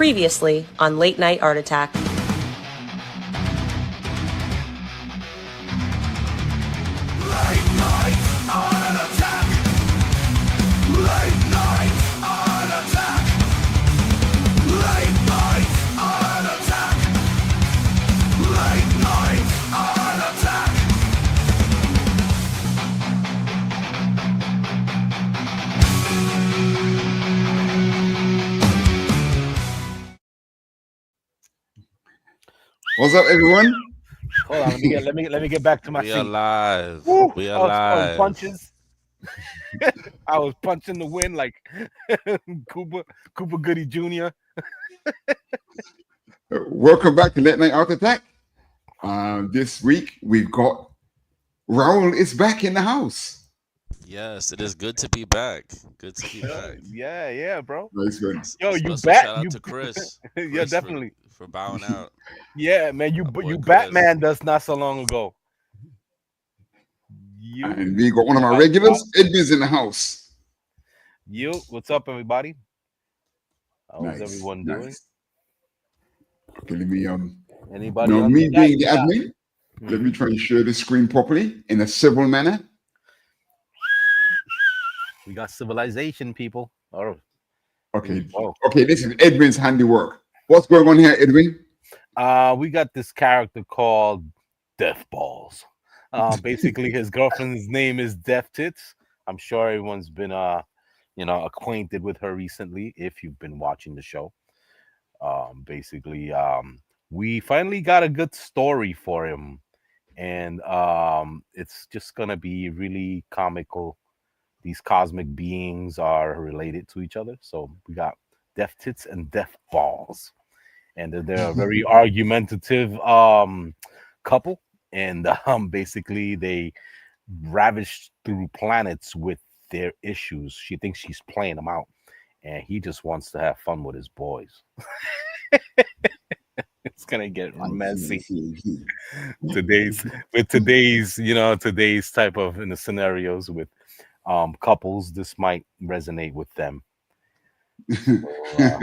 Previously on Late Night Art Attack. What's up, everyone? Hold on, let me get back to my We seat. alive. Woo! We I was throwing alive. punches. I was punching the wind like Cooper Goody Jr. Welcome back to Late Night Art Attack. This week we've got Raul is back in the house. Yes, it is good to be back. Good to be back. Yeah, bro. Nice good. Yo, you Special shout out you to Chris. yeah, Chris definitely. for bowing out. Yeah, man, My boy you Chris. Batman us not so long ago. And we got one of our Got regulars, Edgar's in the house. What's up, everybody? How's Nice, everyone doing? nice. Okay, let me Anybody now on me the being the chat? admin, let me try and share the screen properly in a civil manner. We got civilization, people. Oh, Okay. whoa. Okay, this is Edwin's handiwork. What's going on here, Edwin? We got this character called Death Balls. Basically, his girlfriend's name is Death Tits. I'm sure everyone's been acquainted with her recently if you've been watching the show. Basically, we finally got a good story for him, and it's just gonna be really comical. These cosmic beings are related to each other, so we got Death Tits and Death Balls, and they're a very argumentative couple, and basically they ravage through planets with their issues. She thinks she's playing them out, and he just wants to have fun with his boys. It's gonna get messy today's type of scenarios with couples. This might resonate with them. So,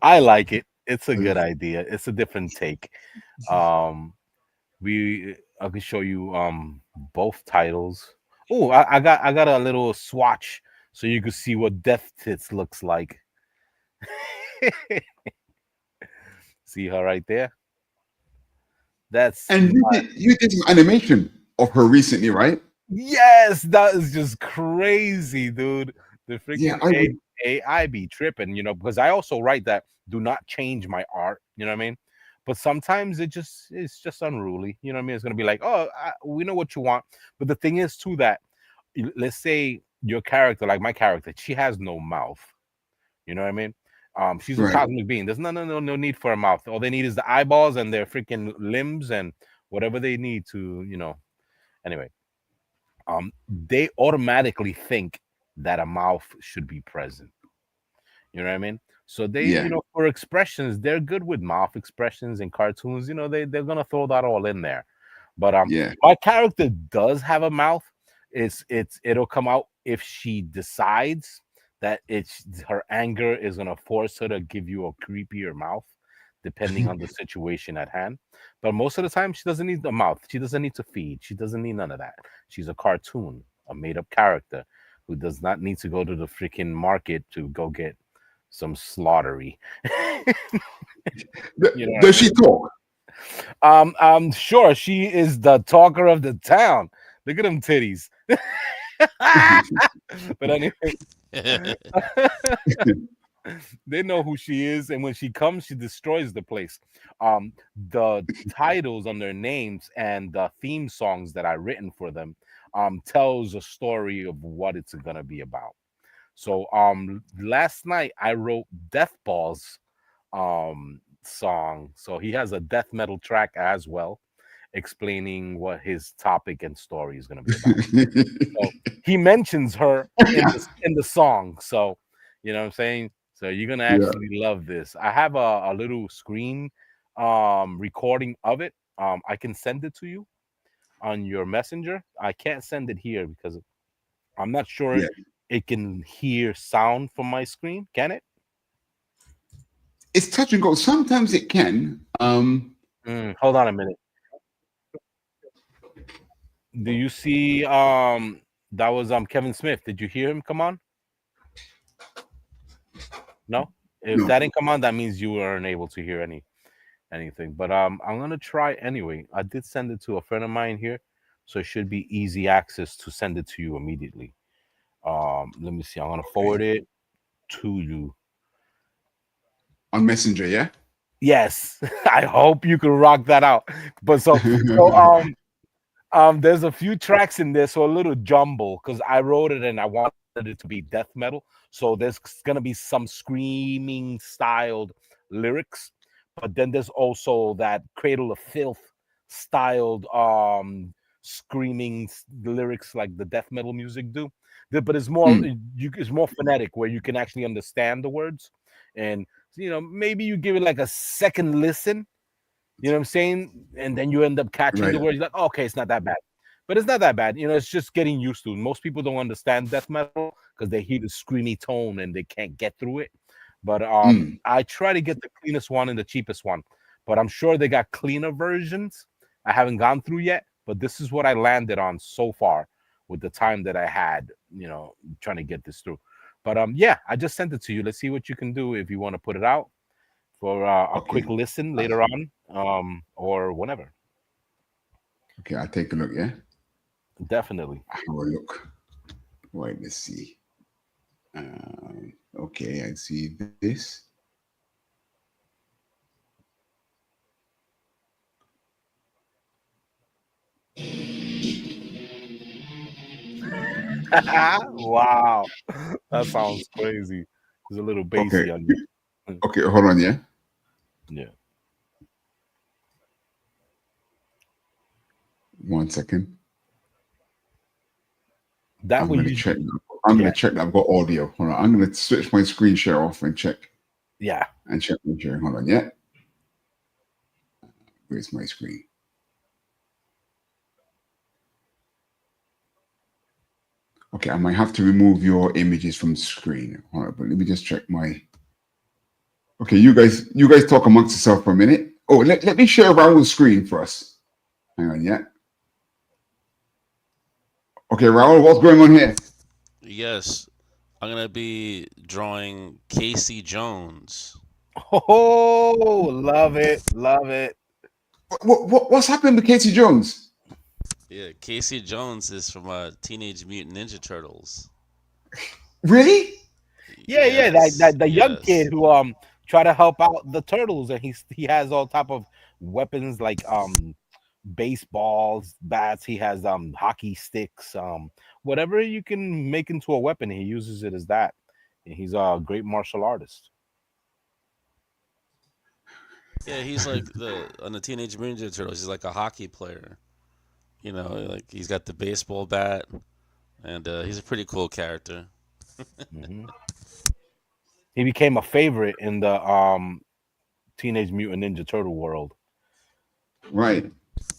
I like it. It's a good idea. It's a different take. Um, I can show you both titles. Oh, I got a little swatch so you can see what Death Tits looks like. See her right there? That's And you did some animation of her recently, right? yes, that is just crazy, dude. The Yeah, freaking AI be tripping, because I also write that do not change my art, you know what I mean? But sometimes it's just unruly, you know what I mean? It's gonna be like, oh, we know what you want, but the thing is too that let's say your character, like my character, she has no mouth, you know what I mean? She's a right. cosmic being. There's no need for a mouth. All they need is the eyeballs and their freaking limbs and whatever they need to, Anyway, they automatically think that a mouth should be present. You know what I mean? So they, Yeah. for expressions, they're good with mouth expressions and cartoons. They're gonna throw that all in there. But Yeah. my character does have a mouth. It'll come out if she decides that it's her anger is gonna force her to give you a creepier mouth, depending on the situation at hand. But most of the time, she doesn't need the mouth. She doesn't need to feed. She doesn't need none of that. She's a cartoon, a made-up character who does not need to go to the freaking market to go get some slaughtery. Does she talk? I'm sure she is the talker of the town. Look at them titties. But anyway, they know who she is, and when she comes, she destroys the place. The titles on their names and the theme songs that I written for them tells a story of what it's gonna be about. So last night I wrote Death Balls song. So he has a death metal track as well, explaining what his topic and story is going to be about. So he mentions her in the song. So you know what I'm saying? So you're gonna actually love this. I have a little screen recording of it. I can send it to you on your messenger. I can't send it here because I'm not sure Yeah. it can hear sound from my screen. Can it? it's touch and go. Sometimes it can. Hold on a minute. Do you see that was Kevin Smith? Did you hear him come on? No? If No. that didn't come on, that means you weren't able to hear anything. But I'm gonna try anyway. I did send it to a friend of mine here, so it should be easy access to send it to you immediately. Let me see. I'm gonna forward it to you. On Messenger, yeah. Yes, I hope you can rock that out. But there's a few tracks in there, so a little jumble because I wrote it and I wanted it to be death metal. So there's gonna be some screaming styled lyrics, but then there's also that Cradle of Filth styled screaming lyrics like the death metal music do. But it's more it's more phonetic where you can actually understand the words, and maybe you give it like a second listen. You know what I'm saying? And then you end up catching Right. the words. You're like, oh, okay, it's not that bad. But it's not that bad. It's just getting used to. Most people don't understand death metal because they hear the screamy tone and they can't get through it. But I try to get the cleanest one and the cheapest one. But I'm sure they got cleaner versions. I haven't gone through yet, but this is what I landed on so far with the time that I had, trying to get this through. But yeah, I just sent it to you. Let's see what you can do if you want to put it out for a quick listen later on, or whenever. Okay, I'll take a look. Yeah, definitely. Have a look. Wait, let's see. Okay, I see this. Wow, that sounds crazy. There's a little bassy on you. Okay, hold on. Yeah. Yeah. 1 second. That I'm way gonna you check. I'm gonna check that I've got audio. Hold on. I'm gonna switch my screen share off and check. Yeah. And check my sharing. Hold on. Yeah. Where's my screen? Okay, I might have to remove your images from screen. Hold on, but let me just check my. Okay, you guys talk amongst yourself for a minute. Oh, let me share Raul's screen for us. Hang on, yeah. Okay, Raul, what's going on here? Yes, I'm gonna be drawing Casey Jones. Oh, love it, love it. What's happened to Casey Jones? Yeah, Casey Jones is from Teenage Mutant Ninja Turtles. Really? Yeah, Yes, that the young yes. kid who try to help out the turtles, and he has all type of weapons like baseballs, bats. He has hockey sticks, whatever you can make into a weapon. He uses it as that. And he's a great martial artist. Yeah, he's like on the Teenage Mutant Ninja Turtles. He's like a hockey player. Like he's got the baseball bat, and he's a pretty cool character. Mm-hmm. He became a favorite in the Teenage Mutant Ninja Turtle world. Right.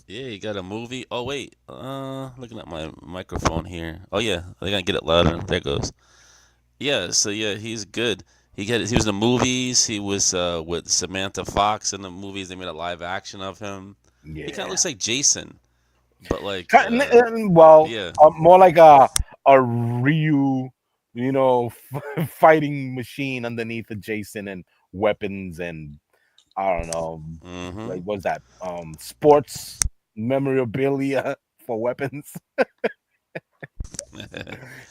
Yeah, he got a movie. Oh wait, looking at my microphone here. Oh yeah, I gotta get it louder. There it goes. Yeah, so yeah, he's good. He was in the movies. He was with Samantha Fox in the movies. They made a live action of him. Yeah, He kind of looks like Jason, but like yeah, more like a Ryu, fighting machine underneath a Jason and weapons and I don't know, like what's that? Sports memorabilia for weapons.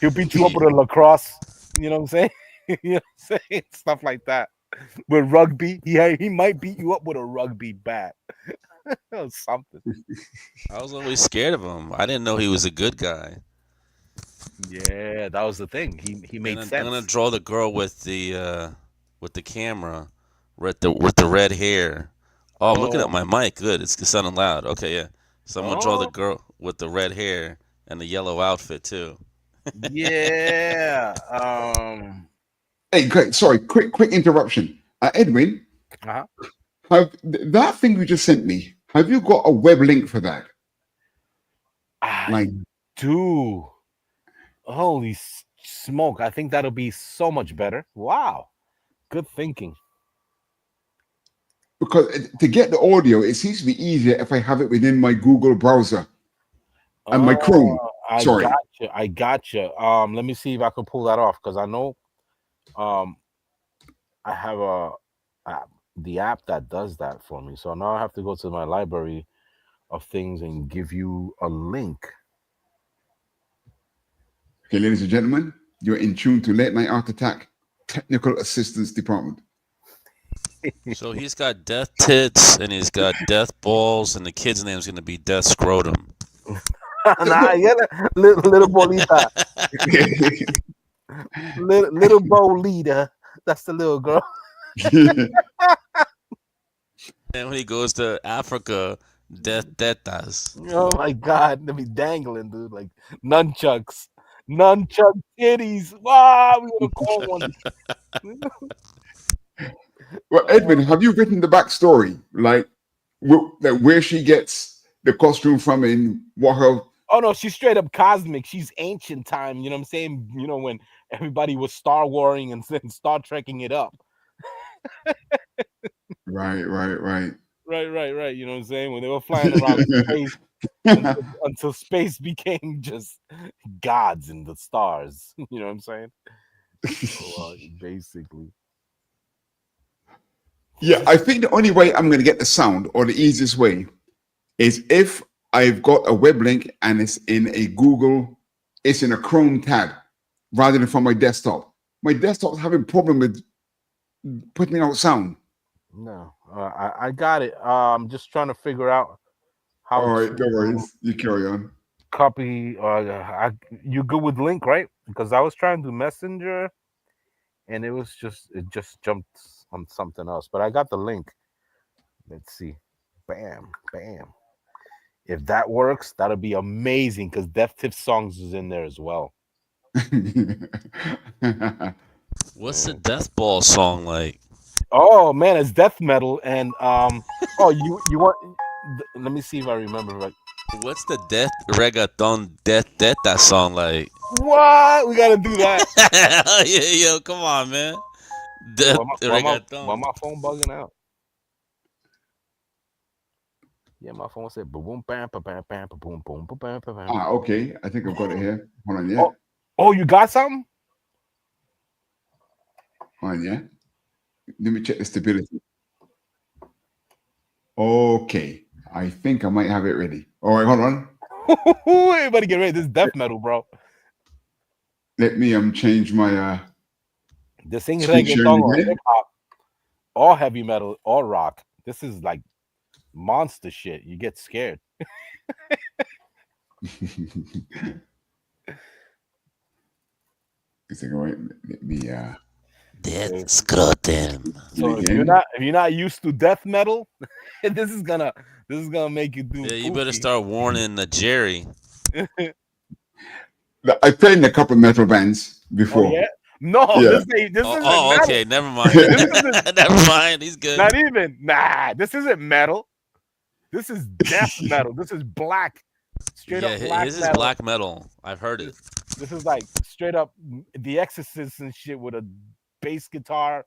He'll beat you up with a lacrosse. You know what I'm saying? you know what I'm saying? Stuff like that. With rugby, he might beat you up with a rugby bat. Or something. I was always scared of him. I didn't know he was a good guy. Yeah, that was the thing. He made And I'm gonna sense. draw the girl with the camera, with the red hair. Oh, I'm looking at Oh, my mic. Good, it's sounding loud. Okay, yeah. So I'm gonna draw the oh, girl with the red hair and the yellow outfit too. yeah. Hey, sorry, quick interruption. Edwin, Uh-huh. that thing you just sent me, have you got a web link for that? I do. Holy smoke! I think that'll be so much better. Wow, good thinking. because to get the audio, it seems to be easier if I have it within my Google browser and my Chrome. I Sorry. gotcha. I gotcha. Let me see if I can pull that off because I know I have the app that does that for me. So now I have to go to my library of things and give you a link. Okay, ladies and gentlemen, you're in tune to Late Night Art Attack Technical Assistance Department. So he's got death tits and he's got death balls, and the kid's name's gonna be Death Scrotum. Nah, yeah, little bolita, little bolita. That's the little girl. And when he goes to Africa, Death Tetas. Oh my god, they be dangling, dude, like nunchucks, nunchuck titties. Wow, we gonna call one. Well, Edwin, have you written the backstory? Like where she gets the costume from and what her. Oh no, she's straight up cosmic. She's ancient time. You know what I'm saying? You know, when everybody was Star Warring and Star Trekking it up. Right. Right. You know what I'm saying? When they were flying around space until space became just gods in the stars. You know what I'm saying? So, basically. Yeah, I think the only way I'm going to get the sound, or the easiest way, is if I've got a web link and it's in a it's in a Chrome tab rather than from my desktop. My desktop's having problem with putting out sound. No, I got it. I'm just trying to figure out how All right, to no worries. You carry on. copy. You good with link, right? Because I was trying to Messenger, and it just jumped on something else. But I got the link. Let's see. Bam. If that works, that'll be amazing because Death Tip Songs is in there as well. What's the Death Ball song like? Oh man, it's death metal, and oh you want? Let me see if I remember right. What's the Death Reggaeton Death Teta song like? What? We gotta do that. Yeah, yo, come on, man. Death Why Reggaeton. my phone bugging out? Yeah, my phone said boom bam bam bam bam boom boom boom bam bam. Okay. I think I've got it here. Hold on, yeah. Oh, you got something? Hold on, yeah. Let me check the stability. Okay. I think I might have it ready. All right, hold on. Everybody get ready. This is death metal, bro. Let me change my This ain't screen sharing reggaeton or again. hip hop, or heavy metal, or rock. This is like monster shit. You get scared. Is it right? Let me Death Scrotum. So if you're not used to death metal, this is gonna make you do. Yeah, you better start warning Jerry. I played in a couple of metal bands before. Oh yeah. No, Yeah. this isn't Oh, metal. okay, never mind. This isn't Never mind. He's good. not even. Nah, this isn't metal. This is death metal. This is black, straight up black his is metal. black metal. I've heard it. This is like straight up The Exorcist and shit with a bass guitar.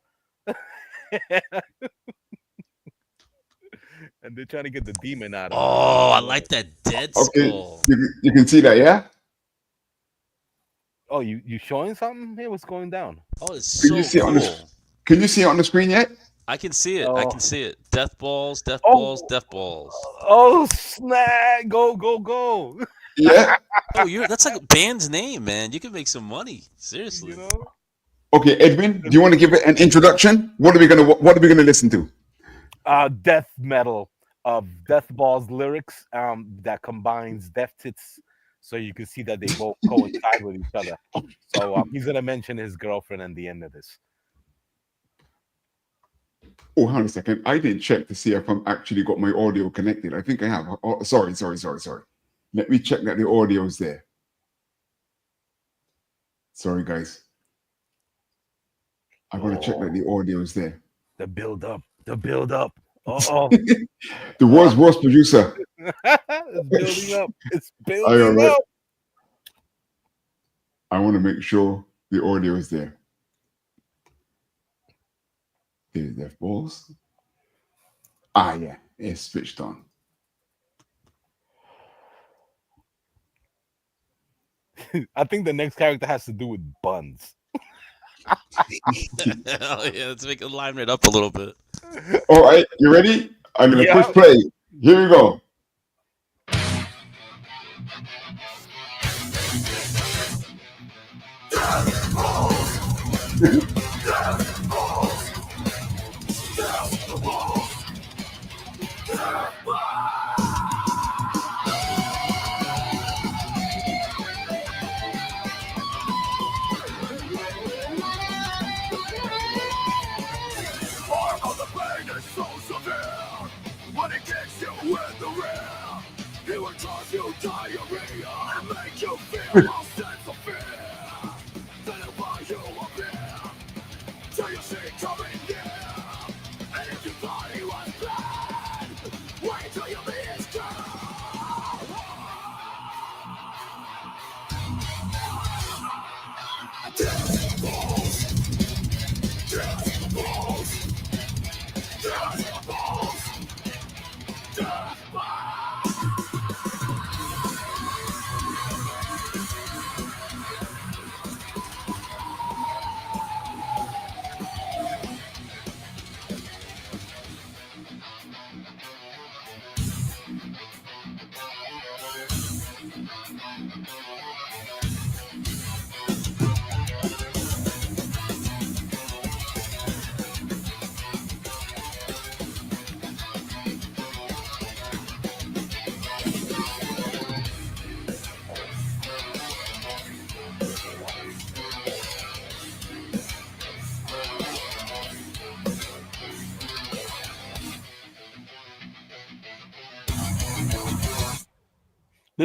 And they're trying to get the demon out of it. Oh, I like that Dead Skull. You can see that, yeah? Oh, you showing something? Hey, what's going down? Oh, it's Can so you see it on cool. Can you see it on the screen yet? I can see it. Oh. I can see it. Death balls, death Oh. balls, death balls. Oh snap! Go! Yeah. Oh, that's like a band's name, man. You can make some money. Seriously. You know? Okay, Edwin, do you want to give it an introduction? What are we gonna listen to? Death metal of Death Ball's lyrics that combines Death Tits, so you can see that they both coincide with each other. So he's gonna mention his girlfriend at the end of this. Oh, hold on a second. I didn't check to see if I'm actually got my audio connected. I think I have. Oh, sorry. Let me check that the audio is there. Sorry, guys. I gotta check that the audio is there. The build up. Oh, The world's worst producer. It's building up. I want to make sure the audio is there. There's Death Balls. Ah, yeah, it's switched on. I think the next character has to do with buns. Hell yeah, let's make it liven it up a little bit. All right, you ready? I'm gonna Yeah. push play. Here we go.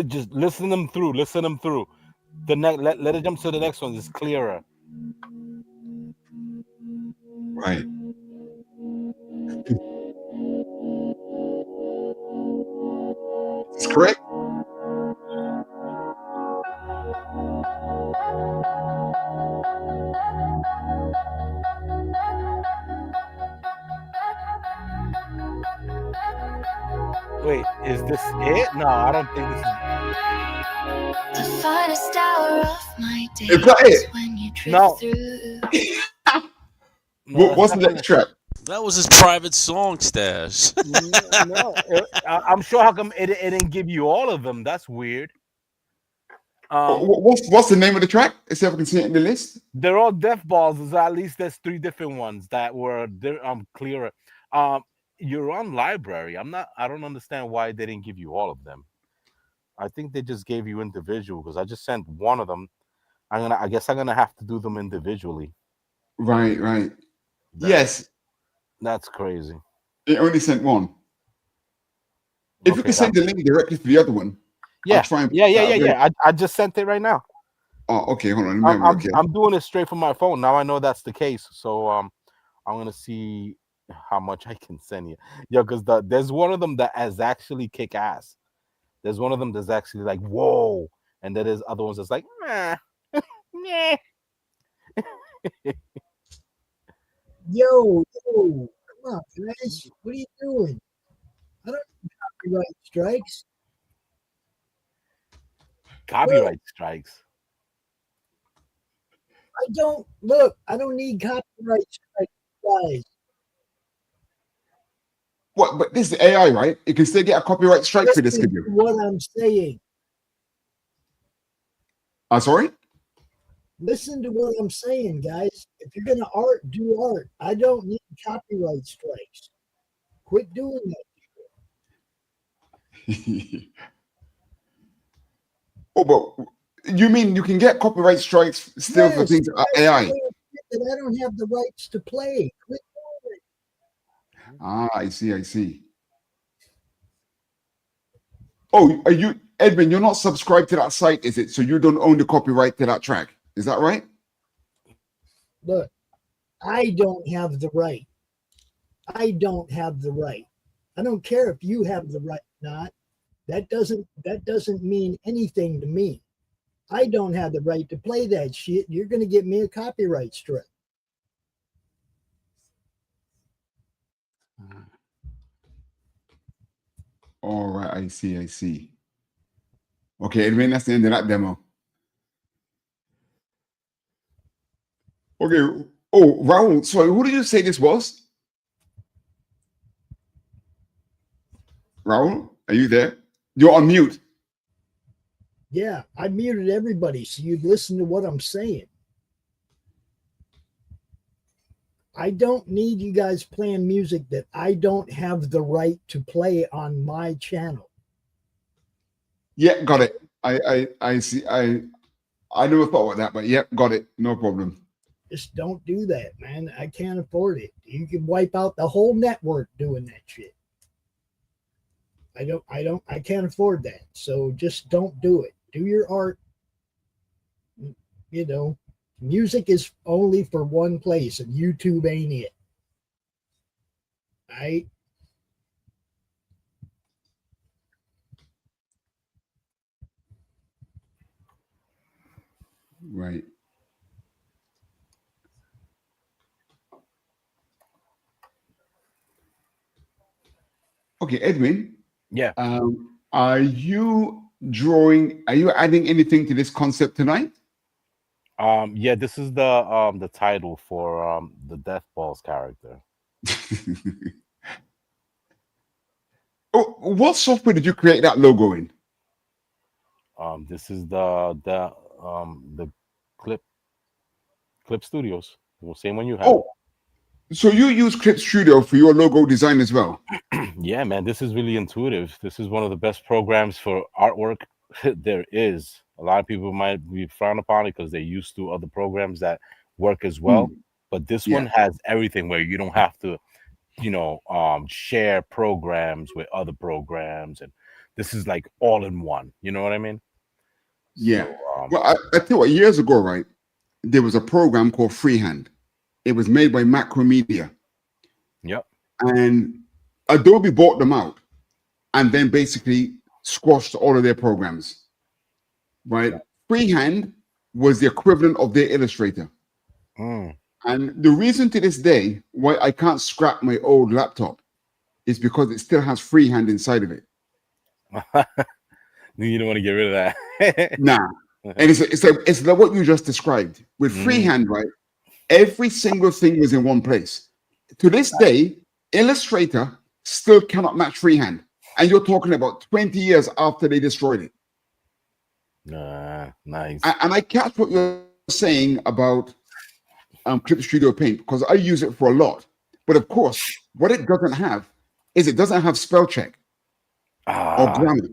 Just listen them through. Listen them through. The next, let it jump to the next one. It's clearer. Right. It's correct. Wait, is this it? No, I don't think this is. The finest hour of my day Is that it? when you drift No. through. No, What's the next track? That was his private song stash. No, I'm sure. How come it didn't give you all of them? That's weird. What's the name of the track? Let's see if I can see it in the list. They're all death balls. At least there's 3 different ones that were clearer. You're on library. I don't understand why they didn't give you all of them. I think they just gave you individual because I just sent one of them. I guess I'm gonna have to do them individually. Right. Yes, That's crazy. it only sent one. If you Okay, can send the link directly to the other one, yeah, I'll try and yeah. I just sent it right now. Oh, okay. Hold on. Let me have a look here. I'm doing it straight from my phone. Now I know that's the case. So I'm gonna see how much I can send you. Yeah, because there's one of them that has actually kick ass. There's one of them that's actually like whoa, and then there's other ones that's like meh. Meh. Yo, come on, guys. What are you doing? I don't need copyright strikes. Copyright strikes. I don't need copyright strikes, guys. What? But this is AI, right? You can still get a copyright strike for this, Listen could you? to what I'm saying. Sorry? Listen to what I'm saying, guys. If you're gonna art, do art. I don't need copyright strikes. Quit doing that. Oh, but you mean you can get copyright strikes still for Yes, things that are that's AI? the way that I don't have the rights to play. Quit doing it. Ah, I see. Oh, are you, Edmund? You're not subscribed to that site, is it? So you don't own the copyright to that track. Is that right? Look, I don't have the right. I don't have the right. I don't care if you have the right or not. That doesn't mean anything to me. I don't have the right to play that shit. You're going to get me a copyright strike. All right, I see. Okay, Edwin, that's the end of that demo. Okay. Oh, Raul, sorry, who did you say this was? Raul, are you there? You're on mute. Yeah, I muted everybody so you'd listen to what I'm saying. I don't need you guys playing music that I don't have the right to play on my channel. Yeah, got it. I see. I never thought about that, but yep, got it. No problem. Just don't do that, man. I can't afford it. You can wipe out the whole network doing that shit. I can't afford that. So just don't do it. Do your art. You know, music is only for one place, and YouTube ain't it. Right? Right. Okay, Edwin. Yeah. Are you adding anything to this concept tonight? Yeah, this is the title for the Death Balls character. Oh, what software did you create that logo in? This is the Clip Studios. The same one you have. Oh, so you use Clip Studio for your logo design as well? Yeah, man, this is really intuitive. This is one of the best programs for artwork there is. A lot of people might be frowned upon it because they're used to other programs that work as well. But this Yeah. one has everything where you don't have to, share programs with other programs, and this is like all in one. You know what I mean? Yeah. So, Well, I tell you what, years ago, right, there was a program called Freehand. It was made by Macromedia. Yep. And Adobe bought them out and then basically squashed all of their programs. Right? Yep. Freehand was the equivalent of their Illustrator. And the reason to this day why I can't scrap my old laptop is because it still has Freehand inside of it. You don't want to get rid of that. Nah. And it's like what you just described. With Freehand, right? Every single thing was in one place. To this day, Illustrator still cannot match Freehand. And you're talking about 20 years after they destroyed it. Nice. And I catch what you're saying about Clip Studio Paint because I use it for a lot. But of course, what it doesn't have is it doesn't have spell check or grammar.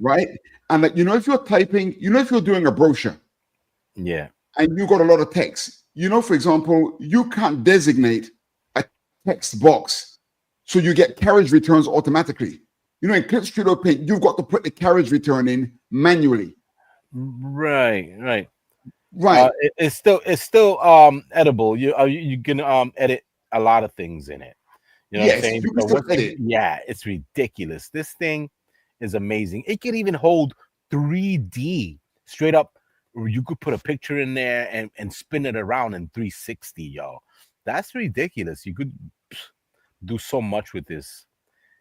Right? And like, if you're typing, if you're doing a brochure, yeah, and you got a lot of text, for example, you can't designate a text box so you get carriage returns automatically. In Clip Studio Paint, you've got to put the carriage return in manually. Right. It's still edible. You can edit a lot of things in it. You know what I'm saying? You can still edit. Yeah, it's ridiculous. This thing is amazing. It can even hold 3D straight up. You could put a picture in there and spin it around in 360, yo. That's ridiculous. You could do so much with this.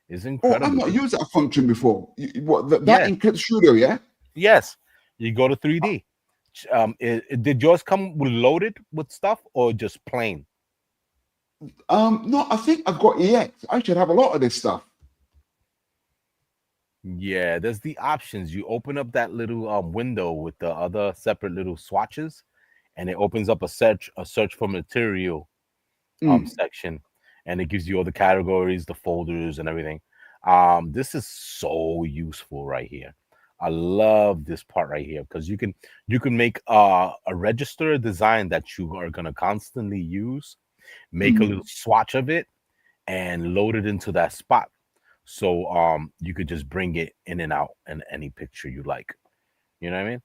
It's incredible. Oh, I've not used that function before. That in Clip Studio, yeah? Yes. You go to 3D. Did yours come loaded with stuff or just plain? No, I think I've got EX. I should have a lot of this stuff. Yeah, there's the options. You open up that little window with the other separate little swatches, and it opens up a search for material section, and it gives you all the categories, the folders, and everything. This is so useful right here. I love this part right here because you can make a register design that you are gonna constantly use, make a little swatch of it, and load it into that spot. So you could just bring it in and out in any picture you like. You know what I mean?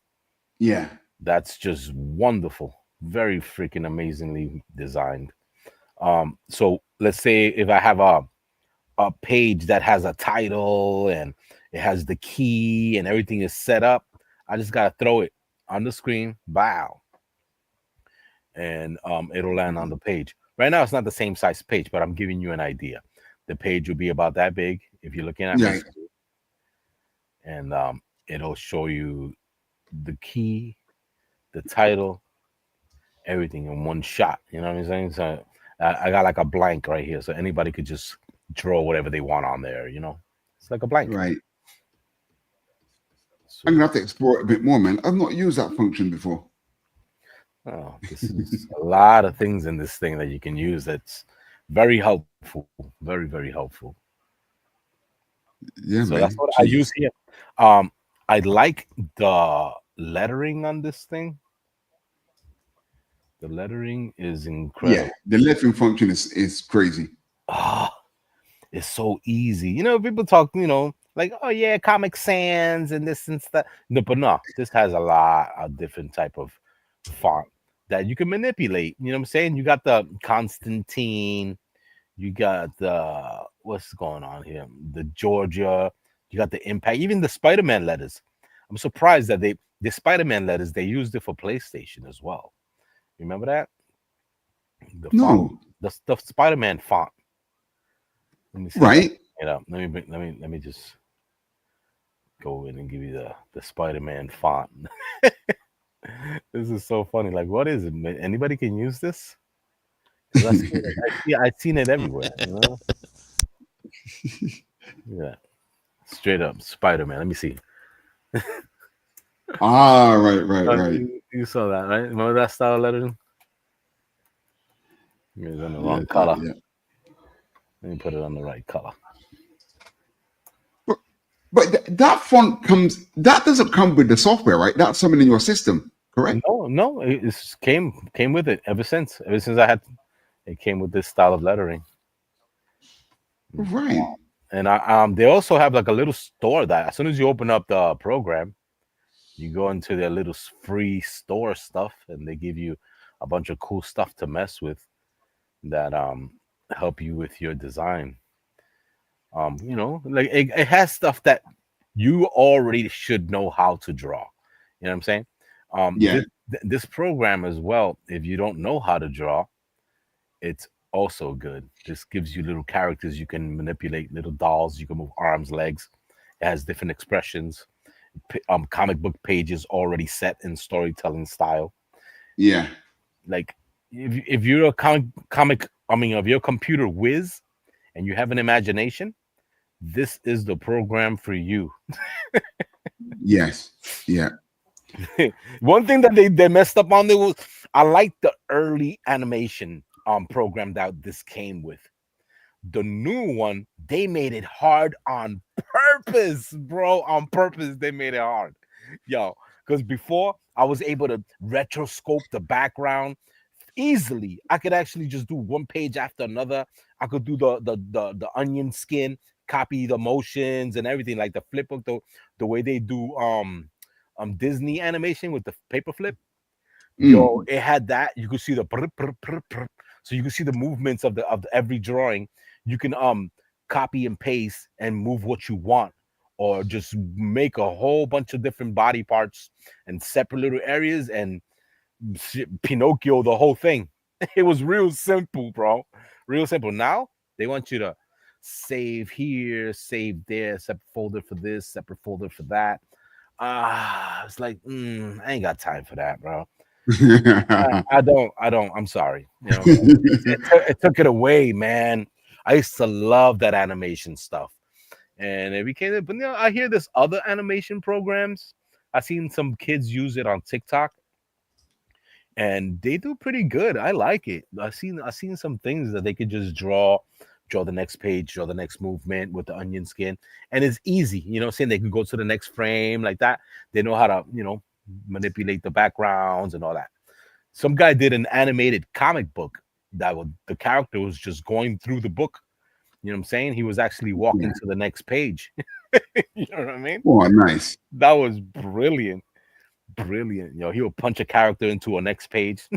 Yeah. That's just wonderful. Very freaking amazingly designed. So let's say if I have a page that has a title and it has the key and everything is set up, I just gotta throw it on the screen, bow, and it'll land on the page. Right now it's not the same size page, but I'm giving you an idea. the page will be about that big if you're looking at Yeah. me, and it'll show you the key, the title, everything in one shot. You know what I'm saying? So I got like a blank right here, so anybody could just draw whatever they want on there. You know, it's like a blank. Right. So, I'm gonna have to explore it a bit more, man. I've not used that function before. oh, this is a lot of things in this thing that you can use. That's very helpful, very very helpful. Yeah, So that's man. what I use Jeez. here. I like the lettering on this thing. The lettering is Yeah, incredible. the lettering function is crazy. Ah, it's so easy. You know, people talk, like, oh yeah, Comic Sans and this and stuff. No, but no, this has a lot of different type of font that you can manipulate. You know what I'm saying? You got the Constantine, you got the what's going on here? The Georgia, you got the Impact, even the Spider-Man letters. I'm surprised that the Spider-Man letters they used it for PlayStation as well. Remember that? The font, No, the Spider-Man font. Let me see if I can right? get it up. Let me just go in and give you the Spider-Man font. This is so funny. Like, what is it? Anybody can use this? Because I've seen it everywhere. You know? Yeah, straight up Spider-Man. Let me see. Right. You saw that, right? Remember that style lettering? It was on the Yeah, wrong color. yeah. Let me put it on the right color. But that font that doesn't come with the software, right? That's something in your system, correct? No, it came with it ever since. Ever since it came with this style of lettering. Right. And they also have like a little store that as soon as you open up the program, you go into their little free store stuff, and they give you a bunch of cool stuff to mess with that help you with your design. Like it has stuff that you already should know how to draw. You know what I'm saying? Yeah. This program as well, if you don't know how to draw, it's also good. This gives you little characters you can manipulate, little dolls. You can move arms, legs. It has different expressions. Comic book pages already set in storytelling style. Yeah. Like if you're a if you're a computer whiz and you have an imagination, this is the program for you. Yes. Yeah. One thing that they messed up on there was I like the early animation program that this came with. The new one, they made it hard on purpose, bro. On purpose, they made it hard. Yo, because before I was able to retroscope the background easily. I could actually just do one page after another. I could do the onion skin, copy the motions and everything, like the flip book, the way they do Disney animation with the paper flip. Yo, it had that. You could see the so you can see the movements of the every drawing. You can copy and paste and move what you want, or just make a whole bunch of different body parts and separate little areas and Pinocchio the whole thing. It was real simple, bro. Real simple. Now they want you to save here, save there, separate folder for this, separate folder for that. It's like I ain't got time for that, bro. I don't. I'm sorry. It took it away, man. I used to love that animation stuff, and it became. But I hear this other animation programs. I've seen some kids use it on TikTok, and they do pretty good. I like it. I've seen some things that they could just draw the next page, draw the next movement with the onion skin, and it's easy. Saying they can go to the next frame like that. They know how to manipulate the backgrounds and all that. Some guy did an animated comic book the character was just going through the book. You know what I'm saying? He was actually walking to the next page. You know what I mean? Oh, nice. That was brilliant. Brilliant. He would punch a character into a next page.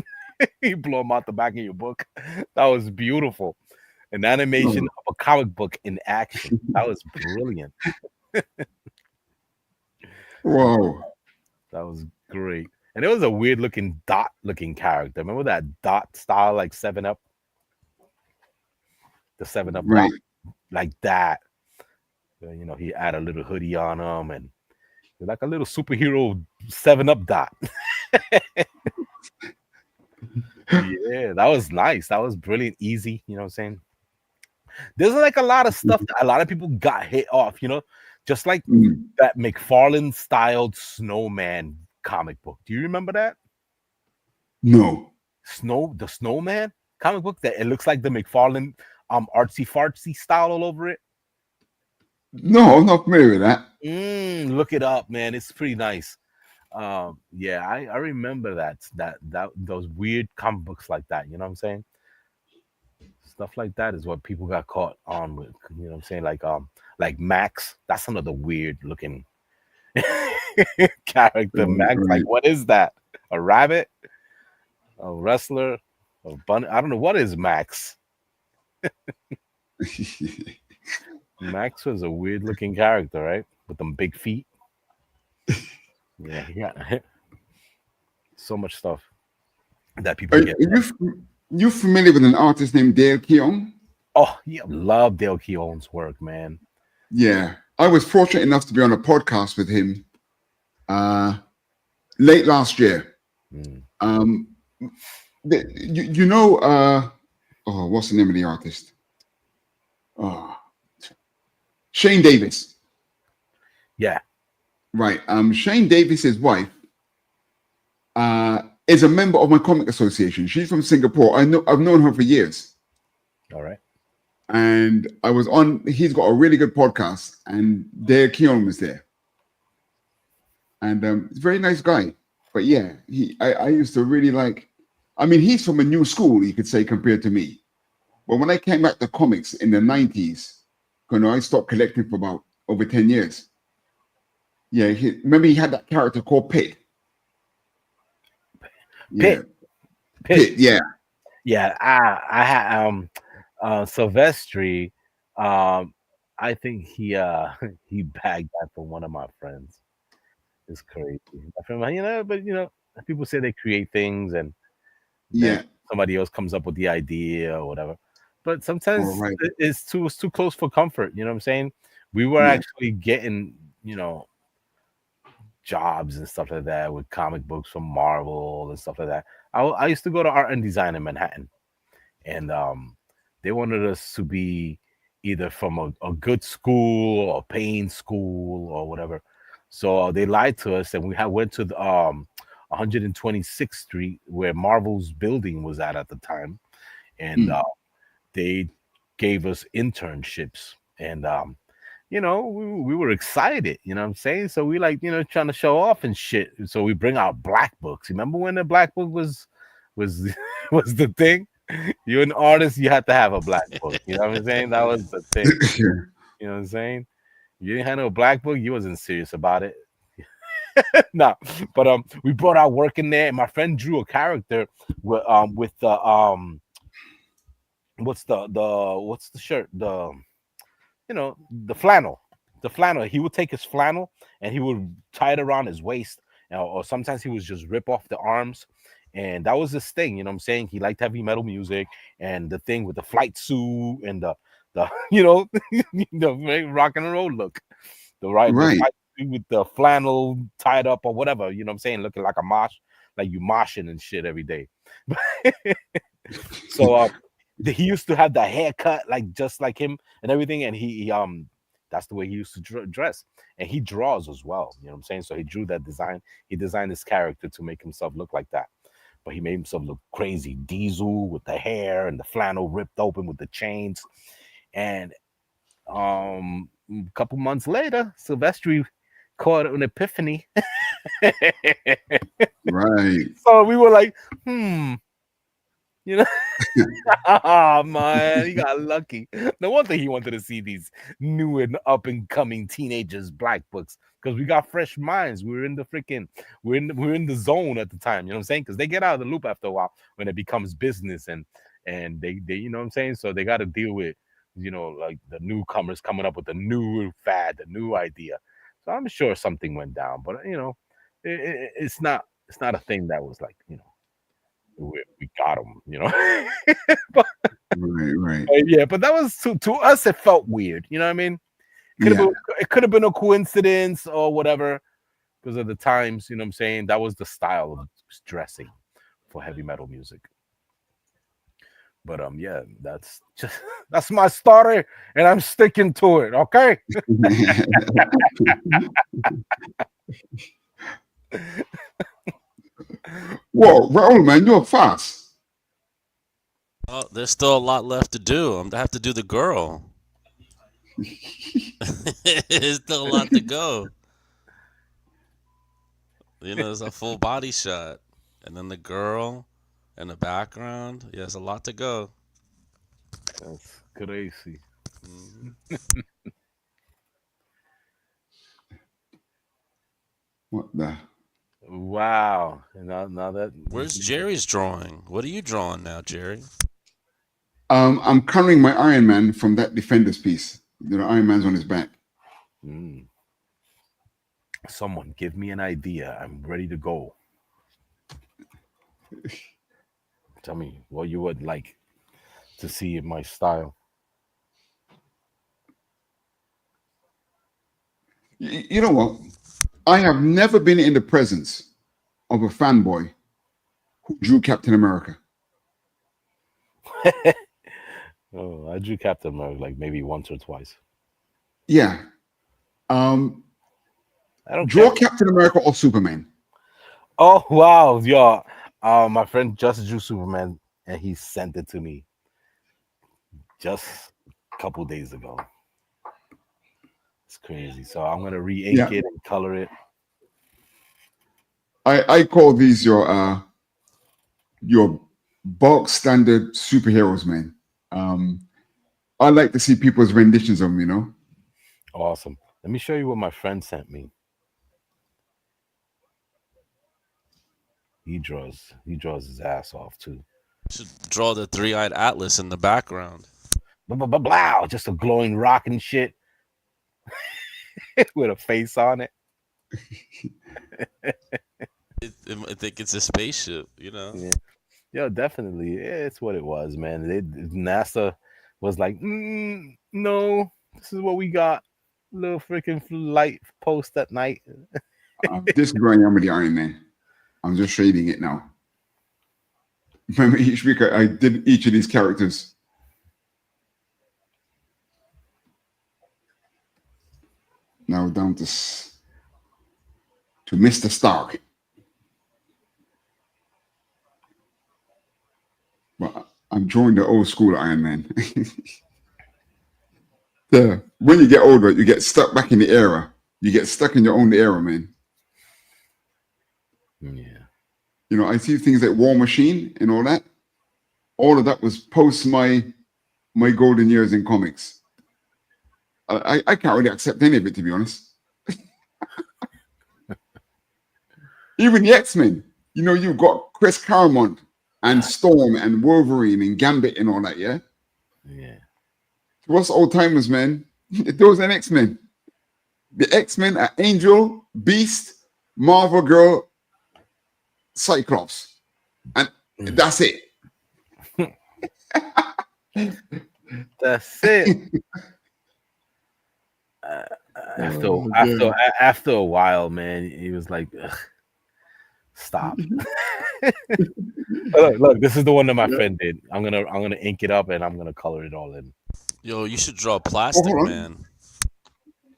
You blow him out the back of your book. That was beautiful. An animation of a comic book in action. That was brilliant. Wow. That was great. And it was a weird looking dot looking character. Remember that dot style like 7-Up? The 7-Up Right. dot. like that. You know, he had a little hoodie on him and like a little superhero 7 Up dot. Yeah, that was nice. That was brilliant, easy. You know what I'm saying? There's like a lot of stuff that a lot of people got hit off, you know, just like Mm. that McFarlane styled Snowman comic book. Do you remember that? No. The Snowman comic book that it looks like the McFarlane artsy fartsy style all over it. No, I'm not familiar with that. Look it up, man. It's pretty nice. Yeah, I remember that those weird comic books like that. You know what I'm saying? Stuff like that is what people got caught on with. You know what I'm saying? Like Max. That's another weird looking character. Max. Right. Like, what is that? A rabbit? A wrestler? A bunny? I don't know. What is Max? Max was a weird looking character, right? With them big feet. Yeah. So much stuff that people Are get. you familiar with an artist named Dale Keown? Oh, yeah, love Dale Keown's work, man. Yeah, I was fortunate enough to be on a podcast with him late last year. Mm. You know, oh, what's the name of the artist? Oh, Shane Davis. Yeah. Right. Shane Davis's wife is a member of my comic association. She's from Singapore. I've known her for years. All right. And I was on. He's got a really good podcast, and Dale Keown was there. And he's a very nice guy. But yeah, I used to really like. I mean, he's from a new school, you could say, compared to me. But when I came back to comics in the 90s, you know, I stopped collecting for about over 10 years. Yeah, remember he had that character called Pit. Yeah. Pit, yeah. Yeah, I had Silvestri. I think he he bagged that from one of my friends. It's crazy. My friend, you know, but you know, people say they create things and then Yeah. somebody else comes up with the idea or whatever. But sometimes All right. it's too close for comfort. You know what I'm saying? We were Yeah. actually getting, you know, jobs and stuff like that with comic books from Marvel and stuff like that. I used to go to art and design in Manhattan, and they wanted us to be either from a good school or paying school or whatever. So they lied to us, and went to the 126th Street where Marvel's building was at the time, and they gave us internships, and you know, we were excited, you know what I'm saying? So we like, you know, trying to show off and shit. So we bring out black books. Remember when the black book was was the thing? You're an artist, you had to have a black book. You know what I'm saying? That was the thing. You know what I'm saying? You didn't have no black book, you wasn't serious about it. No, but we brought our work in there, and my friend drew a character with the what's the shirt? You know, the flannel. He would take his flannel and he would tie it around his waist, or sometimes he would just rip off the arms. And that was his thing, you know what I'm saying? He liked heavy metal music and the thing with the flight suit and the you know, the rock and roll look. The Right. flight suit with the flannel tied up or whatever, you know what I'm saying? Looking like a mosh, like you moshing and shit every day. So he used to have the haircut like just like him and everything, and he that's the way he used to dress, and he draws as well. You know what I'm saying? So he drew that design. He designed his character to make himself look like that, but he made himself look crazy, Diesel with the hair and the flannel ripped open with the chains, and a couple months later, Silvestri caught an epiphany. Right. So we were like, you know. Oh man, he got lucky. No wonder he wanted to see these new and up and coming teenagers black books, because we got fresh minds. We were in the freaking we're in the zone at the time, you know what I'm saying? Because they get out of the loop after a while when it becomes business, and they you know what I'm saying? So they got to deal with, you know, like the newcomers coming up with the new fad, the new idea. So I'm sure something went down, but you know, it's not a thing that was like, you know, we got him, you know. Right. Yeah, but that was to us. It felt weird. You know what I mean? It could have been a coincidence or whatever because of the times. You know what I'm saying? That was the style of dressing for heavy metal music. But yeah, that's my story, and I'm sticking to it. Okay. Whoa, Raul, man, you're fast. Oh, there's still a lot left to do. I have to do the girl. There's still a lot to go. You know, there's a full body shot, and then the girl, and the background. Yeah, there's a lot to go. That's crazy. What the? Wow. And now that Where's Jerry's drawing? What are you drawing now, Jerry? I'm coloring my Iron Man from that Defenders piece. The Iron Man's on his back. Someone give me an idea. I'm ready to go. Tell me what you would like to see in my style. You know what? I have never been in the presence of a fanboy who drew Captain America. Oh, I drew Captain America like maybe once or twice. Yeah. I don't Draw care. Captain America or Superman. Oh wow, yo. My friend just drew Superman and he sent it to me just a couple days ago. It's crazy. So I'm gonna re-ink it and color it. I call these your bulk standard superheroes, man. I like to see people's renditions of them, you know. Awesome. Let me show you what my friend sent me. He draws his ass off too. You should draw the three-eyed Atlas in the background. Blah, just a glowing rock and shit with a face on it. I think it's a spaceship, you know. Yeah. Yo, definitely. It's what it was, man. NASA was like, no, this is what we got. Little freaking light post at night. This is going on with the Iron Man. I'm just shading it now. Remember, each week I did each of these characters. Now down to Mr. Stark. But I'm drawing the old school Iron Man. Yeah, when you get older, you get stuck back in the era. You get stuck in your own era, man. Yeah. You know, I see things like War Machine and all that. All of that was post my golden years in comics. I can't really accept any of it, to be honest. Even the X-Men. You know, you've got Chris Claremont and Storm and Wolverine and Gambit and all that, yeah? Yeah. To us old timers, man, those are X-Men. The X-Men are Angel, Beast, Marvel Girl, Cyclops. And that's it. That's it. After a while, man, he was like, ugh, stop. Look, this is the one that my friend did. I'm gonna ink it up and I'm gonna color it all in. Yo, you should draw Plastic Man.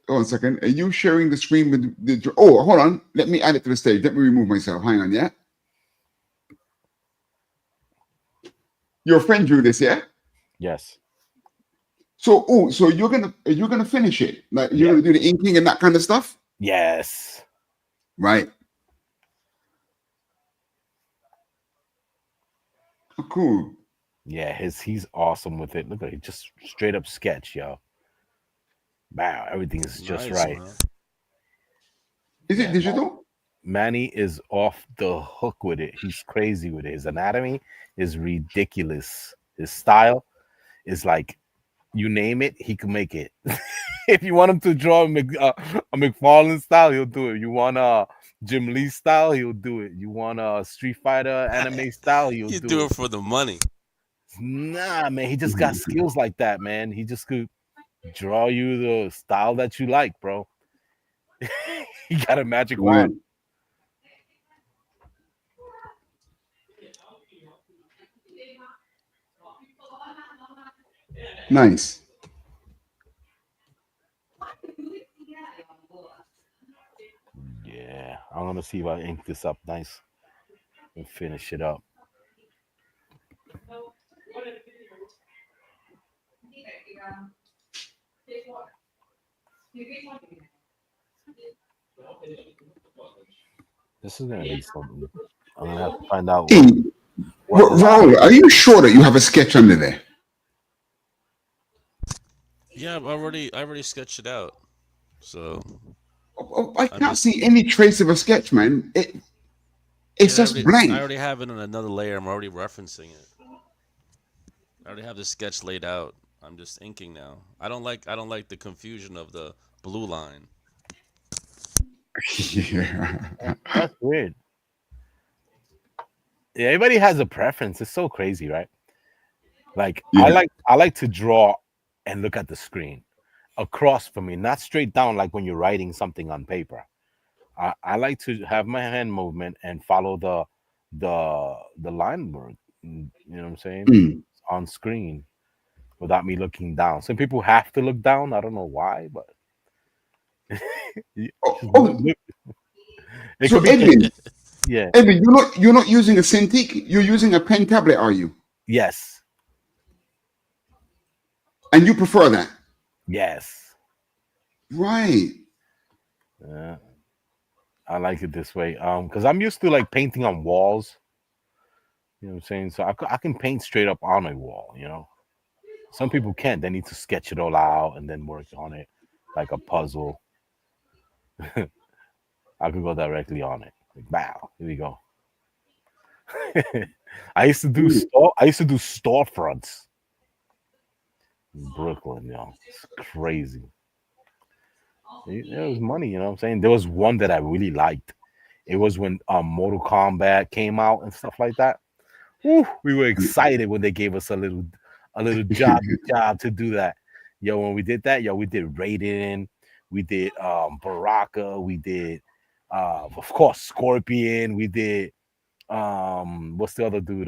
Hold on a second. Are you sharing the screen with the... Oh, hold on. Let me add it to the stage. Let me remove myself. Hang on, yeah? Your friend drew this, yeah? Yes. So you're gonna finish it? Like you're gonna do the inking and that kind of stuff? Yes. Right. Oh, cool. Yeah, he's awesome with it. Look at it, just straight up sketch, yo. Wow, everything is just Nice, right. man. Is it digital? Manny is off the hook with it. He's crazy with it. His anatomy is ridiculous. His style is like, you name it, he can make it. If you want him to draw a McFarlane style, he'll do it. You want a Jim Lee style, he'll do it. You want a Street Fighter anime style, he'll You do do it. it for the money. Nah, man, he just got skills like that, man. He just could draw you the style that you like, bro. He got a magic Right. wand. Nice. Yeah, I'm gonna see if I ink this up nice and finish it up. This is gonna be something. I'm gonna have to find out Hey, what line. Raul, are you sure that you have a sketch under there? Yeah, I already sketched it out. So I I'm can't just see any trace of a sketch, man. It's yeah, just I blank. already have it on another layer. I'm already referencing it. I already have the sketch laid out. I'm just inking now. I don't like the confusion of the blue line. Yeah. That's weird. Yeah, everybody has a preference. It's so crazy, right? Like Yeah. I like to draw and look at the screen across from me, not straight down like when you're writing something on paper. I like to have my hand movement and follow the line work. You know what I'm saying? Mm. On screen without me looking down. Some people have to look down. I don't know why, but it Oh, so could be yeah. Edwin, you're not using a Cintiq. You're using a pen tablet, are you? Yes. And you prefer that, Yes. right? Yeah. I like it this way. Because I'm used to like painting on walls. You know what I'm saying? So I can paint straight up on a wall, you know. Some people can't. They need to sketch it all out and then work on it like a puzzle. I could go directly on it. Like, wow, here we go. I used to do storefronts in Brooklyn, you know. It's crazy. There was money, you know what I'm saying? There was one that I really liked. It was when Mortal Kombat came out and stuff like that. Woo, we were excited when they gave us a little job to do that. Yo, when we did that, yo, we did Raiden, we did Baraka, we did of course Scorpion, we did what's the other dude?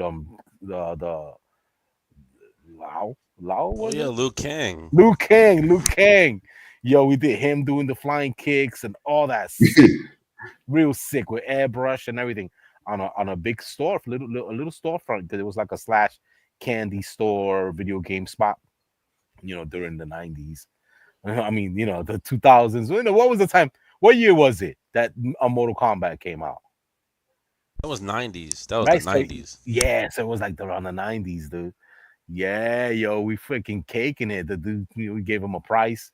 The Lao Oh was yeah, it? Liu Kang. Liu Kang. Yo, we did him doing the flying kicks and all that real sick with airbrush and everything on a big store, a little storefront because it was like a slash candy store, video game spot. You know, during the 90s. I mean, you know, the 2000s. You know, what was the time? What year was it that a Mortal Kombat came out? That was 90s. That was the Right. So, 90s. yeah, so it was like around the 90s, dude. Yeah, yo, we freaking caking it. The dude, we gave him a price.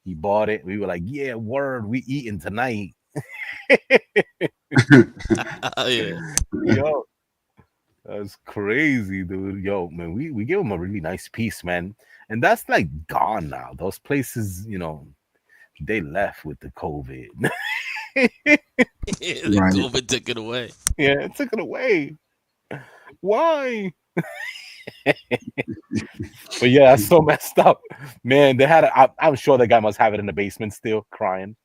He bought it. We were like, yeah, word, we eating tonight. Yeah. Yo, that's crazy, dude. Yo, man, we gave him a really nice piece, man. And that's like gone now. Those places, you know, they left with the COVID. The Right. COVID took it away. Yeah, it took it away. Why? But yeah, that's so messed up. Man, they had I'm sure that guy must have it in the basement still crying.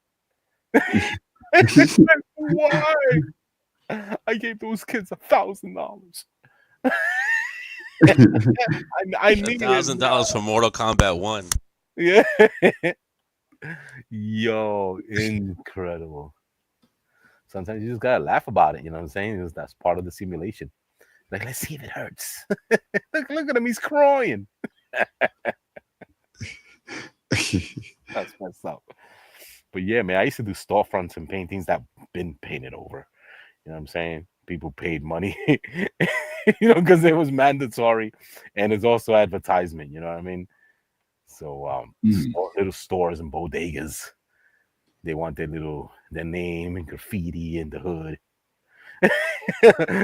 Why? I gave those kids $1,000. I needed it now. $1,000 for Mortal Kombat 1. Yeah. Yo, incredible. Sometimes you just gotta laugh about it, you know what I'm saying? Because that's part of the simulation. Like, let's see if it hurts. look at him, he's crying. That's messed up. But yeah, man, I used to do storefronts and paintings that been painted over. You know what I'm saying? People paid money, you know, because it was mandatory and it's also advertisement, you know what I mean? So little stores and bodegas, they want their name and graffiti in the hood.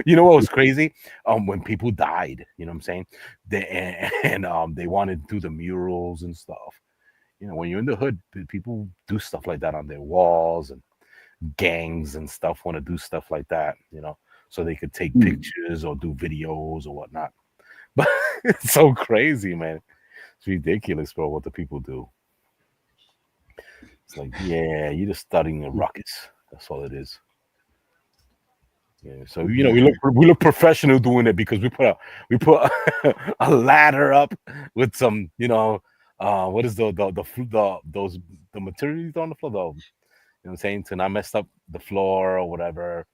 You know what was crazy? When people died, you know what I'm saying? They wanted to do the murals and stuff. You know, when you're in the hood, people do stuff like that on their walls, and gangs and stuff want to do stuff like that, you know, so they could take pictures or do videos or whatnot. But It's so crazy, man. It's ridiculous, bro, what the people do. It's like, yeah, you're just studying a ruckus. That's all it is. Yeah. So we look professional doing it because we put a ladder up with some what is the materials on the floor though. You know what I'm saying? To not mess up the floor or whatever.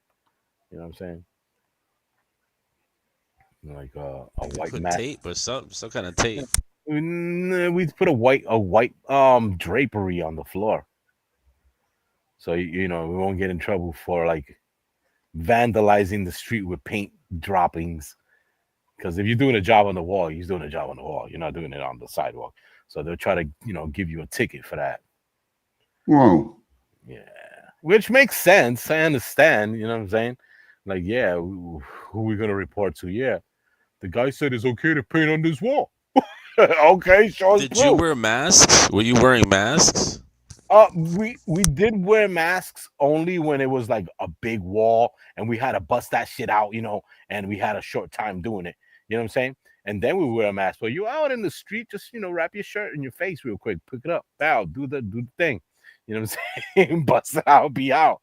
You know what I'm saying? Like a They white put mat. tape or some kind of tape. We put a white drapery on the floor. So we won't get in trouble for like vandalizing the street with paint droppings. Because if you're doing a job on the wall, you're doing a job on the wall. You're not doing it on the sidewalk. So they'll try to give you a ticket for that. Whoa. Yeah, which makes sense. I understand. You know what I'm saying? Like, yeah, who are we gonna report to? Yeah, the guy said it's okay to paint on this wall. Okay, show us Did you proof. wear masks? Were you wearing masks? We did wear masks only when it was like a big wall and we had to bust that shit out, and we had a short time doing it. You know what I'm saying? And then we wear a mask. But you out in the street, just wrap your shirt in your face real quick, pick it up, bow, do the thing. You know what I'm saying? Bust it out, be out.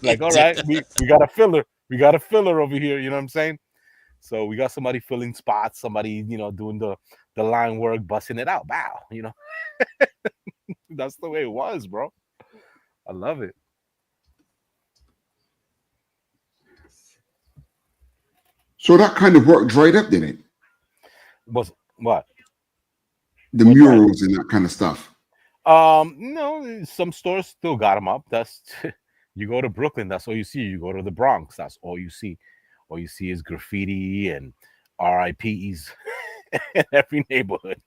Like, all right, we got a filler. We got a filler over here, you know what I'm saying? So we got somebody filling spots, somebody, doing the line work, busting it out, bow. That's the way it was, bro. I love it. So that kind of work dried up, didn't it? Was what? The What dried? murals and that kind of stuff. No, some stores still got them up. That's you go to Brooklyn, that's all you see. You go to the Bronx, that's all you see. All you see is graffiti and RIPs in every neighborhood.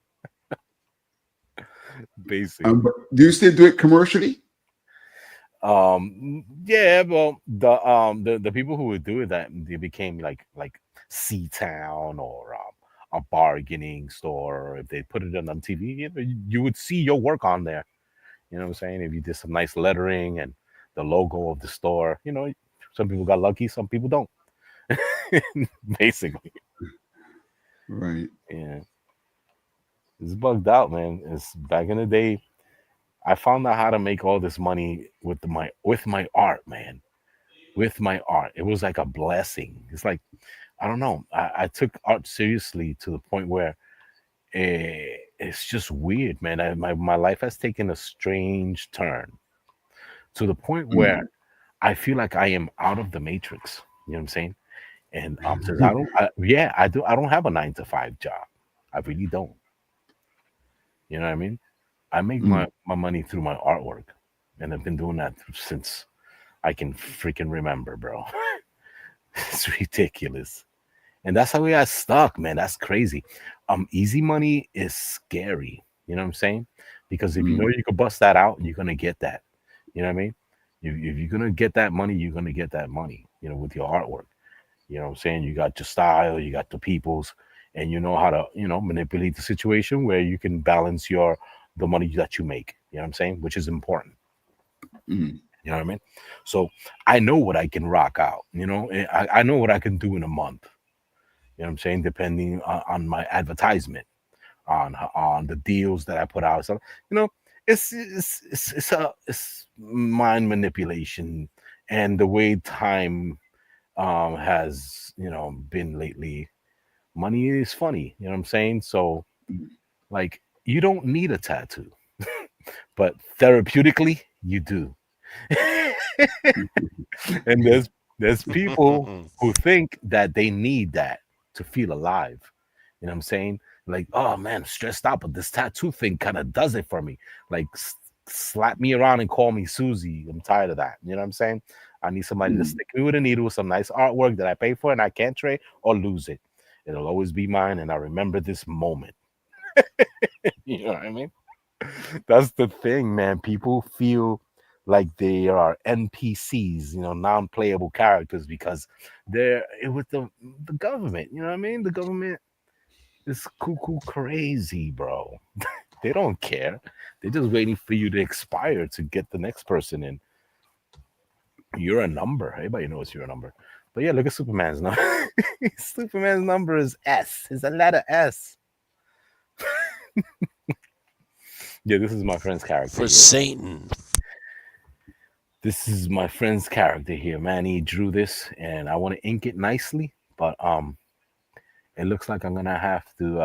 Basically. But do you still do it commercially? Yeah, well, the people who would do that, they became like C Town or a bargaining store. If they put it on TV, you would see your work on there. You know what I'm saying? If you did some nice lettering and the logo of the store, some people got lucky, some people don't. Basically, Right. yeah, it's bugged out, man. It's back in the day. I found out how to make all this money with my art, man. With my art, it was like a blessing. It's like I don't know. I took art seriously to the point where it's just weird, man. My life has taken a strange turn to the point where I feel like I am out of the matrix. You know what I'm saying? And since I don't have a 9 to 5 job. I really don't. You know what I mean? I make my money through my artwork, and I've been doing that since I can freaking remember, bro. It's ridiculous. And that's how we got stuck, man. That's crazy. Easy money is scary. You know what I'm saying? Because if you know you can bust that out, you're gonna get that. You know what I mean? If you're gonna get that money, you're gonna get that money. With your artwork. You know what I'm saying? You got your style, you got the people's, and you know how to, manipulate the situation where you can balance the money that you make. You know what I'm saying? Which is important. You know what I mean? So I know what I can rock out. I know what I can do in a month. You know what I'm saying? Depending on my advertisement, on the deals that I put out. So it's mind manipulation, and the way time has been lately. Money is funny. You know what I'm saying? So like you don't need a tattoo, but therapeutically you do. And there's people who think that they need that to feel alive. You know what I'm saying? Like, oh man, stressed out, but this tattoo thing kind of does it for me. Like, slap me around and call me Susie. I'm tired of that. You know what I'm saying? I need somebody to stick me with a needle, some nice artwork that I pay for and I can't trade or lose it. It'll always be mine, and I remember this moment. You know what I mean? That's the thing, man. People feel like they are NPCs, non-playable characters because they're with the government. You know what I mean? The government is cuckoo crazy, bro. They don't care. They're just waiting for you to expire to get the next person in. You're a number. Everybody knows you're a number. But yeah, look at Superman's number. Superman's number is S. It's a letter S. Yeah, this is my friend's character. For here. Satan. This is my friend's character here, man. He drew this, and I want to ink it nicely, but it looks like I'm gonna have to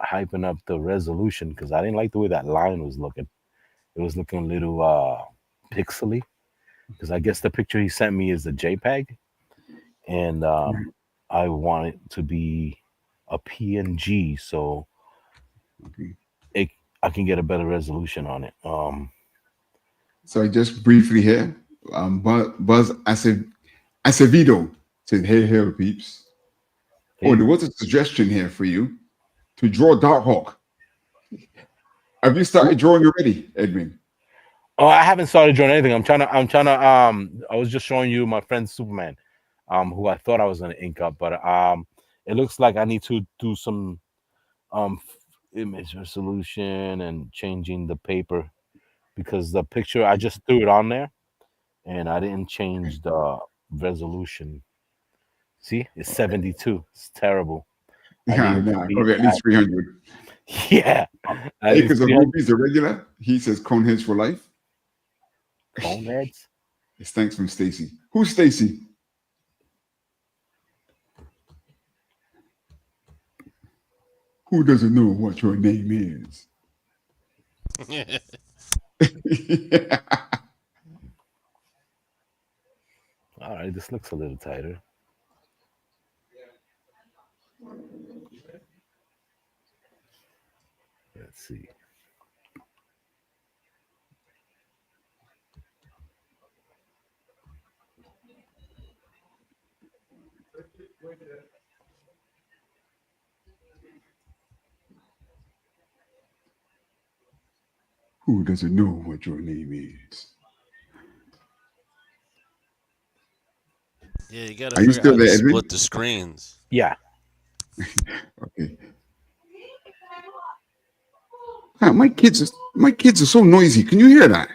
hypen up the resolution because I didn't like the way that line was looking. It was looking a little pixely because I guess the picture he sent me is a JPEG, and I want it to be a PNG so I can get a better resolution on it. So just briefly here, Buzz Acevedo said, "Hey, peeps. Oh, there was a suggestion here for you to draw Darkhawk. Have you started drawing already, Edwin?" Oh, I haven't started drawing anything. I'm trying to I was just showing you my friend Superman, who I thought I was gonna ink up, but it looks like I need to do some image resolution and changing the paper because the picture I just threw it on there and I didn't change the resolution. See, it's 72. It's terrible. Yeah, probably at least 300. Yeah. Acres of Rubies are regular. He says Coneheads for life. Coneheads? It's thanks from Stacy. Who's Stacy? Who doesn't know what your name is? All right, this looks a little tighter. Let's see. Who doesn't know what your name is? Yeah, you gotta Are you figure still out how to there, Edwin? split the screens. Yeah. Okay. Ah, my kids are so noisy. Can you hear that?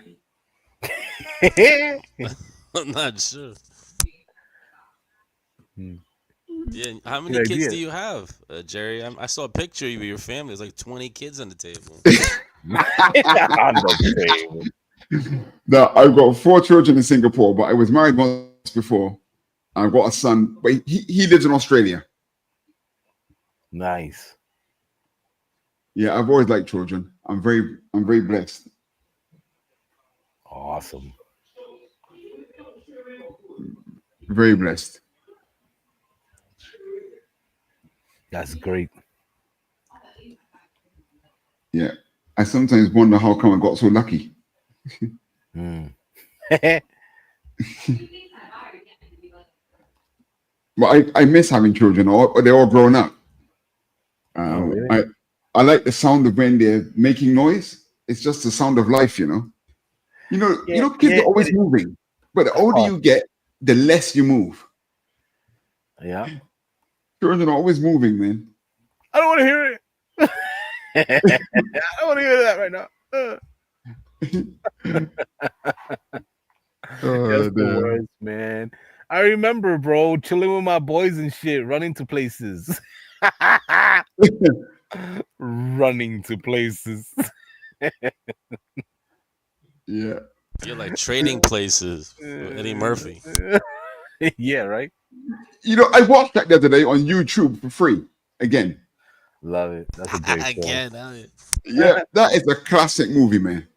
I'm not sure. Yeah, how many Good kids idea. do you have, Jerry? I saw a picture of your family. There's like 20 kids on the table. On the table. Now, I've got 4 children in Singapore, but I was married once before. I've got a son, but he lives in Australia. Nice. Yeah, I've always liked children. I'm very blessed. Awesome. Very blessed. That's great. Yeah. I sometimes wonder how come I got so lucky. But I miss having children, or they're all grown up. Really? I like the sound of when they're making noise. It's just the sound of life, you know. Kids are always moving, but the older you get, the less you move. Yeah. Children are always moving, man. I don't want to hear it. I don't want to hear that right now. That's the worst, man. I remember, bro, chilling with my boys and shit, running to places. Running to places. Yeah. You're like trading places with Eddie Murphy. Yeah, right? I watched that the other day on YouTube for free. Again. Love it. That's a great film. Again, Yeah, that is a classic movie, man.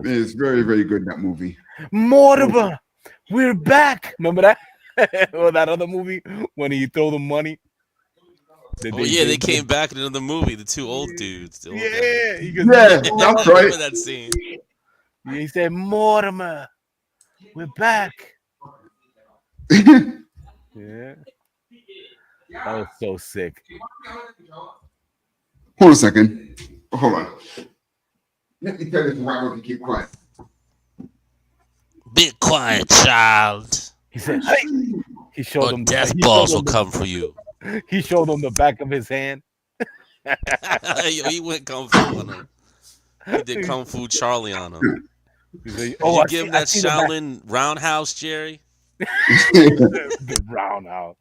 It's very, very good, that movie. Mortimer, we're back. Remember that? Or that other movie when he threw the money? They came back in another movie. The 2 old dudes. The old Yeah, that's right. I remember that scene. Yeah, he said, Mortimer, we're back. Yeah. That was so sick. Hold on a second. Hold on. Let me tell this Raul to keep quiet. Be quiet, child. He said, hey. He showed them death balls will come for you. He showed them the back of his hand. He went Kung Fu on him. He did Kung Fu Charlie on him. Said, you give him that Shaolin roundhouse, Jerry? The roundhouse.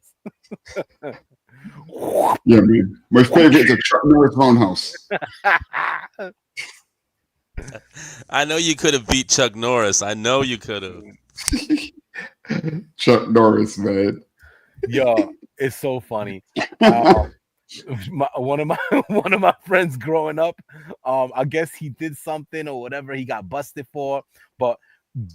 Yeah, man. My favorite is a Chuck Norris Roundhouse. I know you could have beat Chuck Norris. I know you could have. Chuck Norris, man. Yo, it's so funny. One of my one of my friends growing up, I guess he did something or whatever he got busted for. But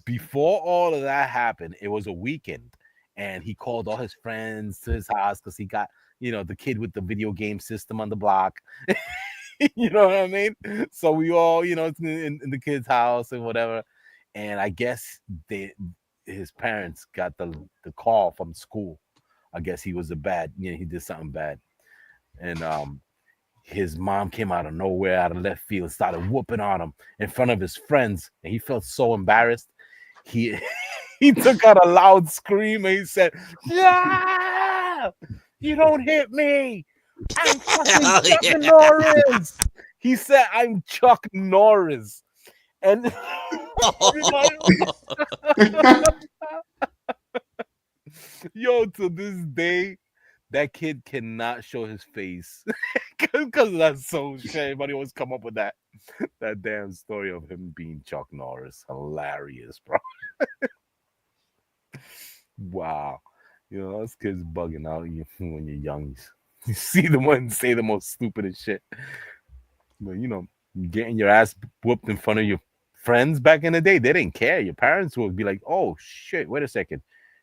before all of that happened, it was a weekend, and he called all his friends to his house because he got the kid with the video game system on the block. You know what I mean? So we all in the kid's house and whatever, and I guess his parents got the call from school. I guess he was he did something bad. And his mom came out of nowhere, out of left field, started whooping on him in front of his friends, and he felt so embarrassed. He he took out a loud scream and he said, "Yeah, you don't hit me. I'm fucking Hell Chuck yeah. Norris." He said, "I'm Chuck Norris," and everybody, yo, to this day, that kid cannot show his face because that's so shit. Everybody always come up with that damn story of him being Chuck Norris. Hilarious, bro. Wow. Those kids bugging out when you're young. You see them and say the most stupidest shit. But getting your ass whooped in front of your friends back in the day, they didn't care. Your parents would be like, "Oh shit, wait a second.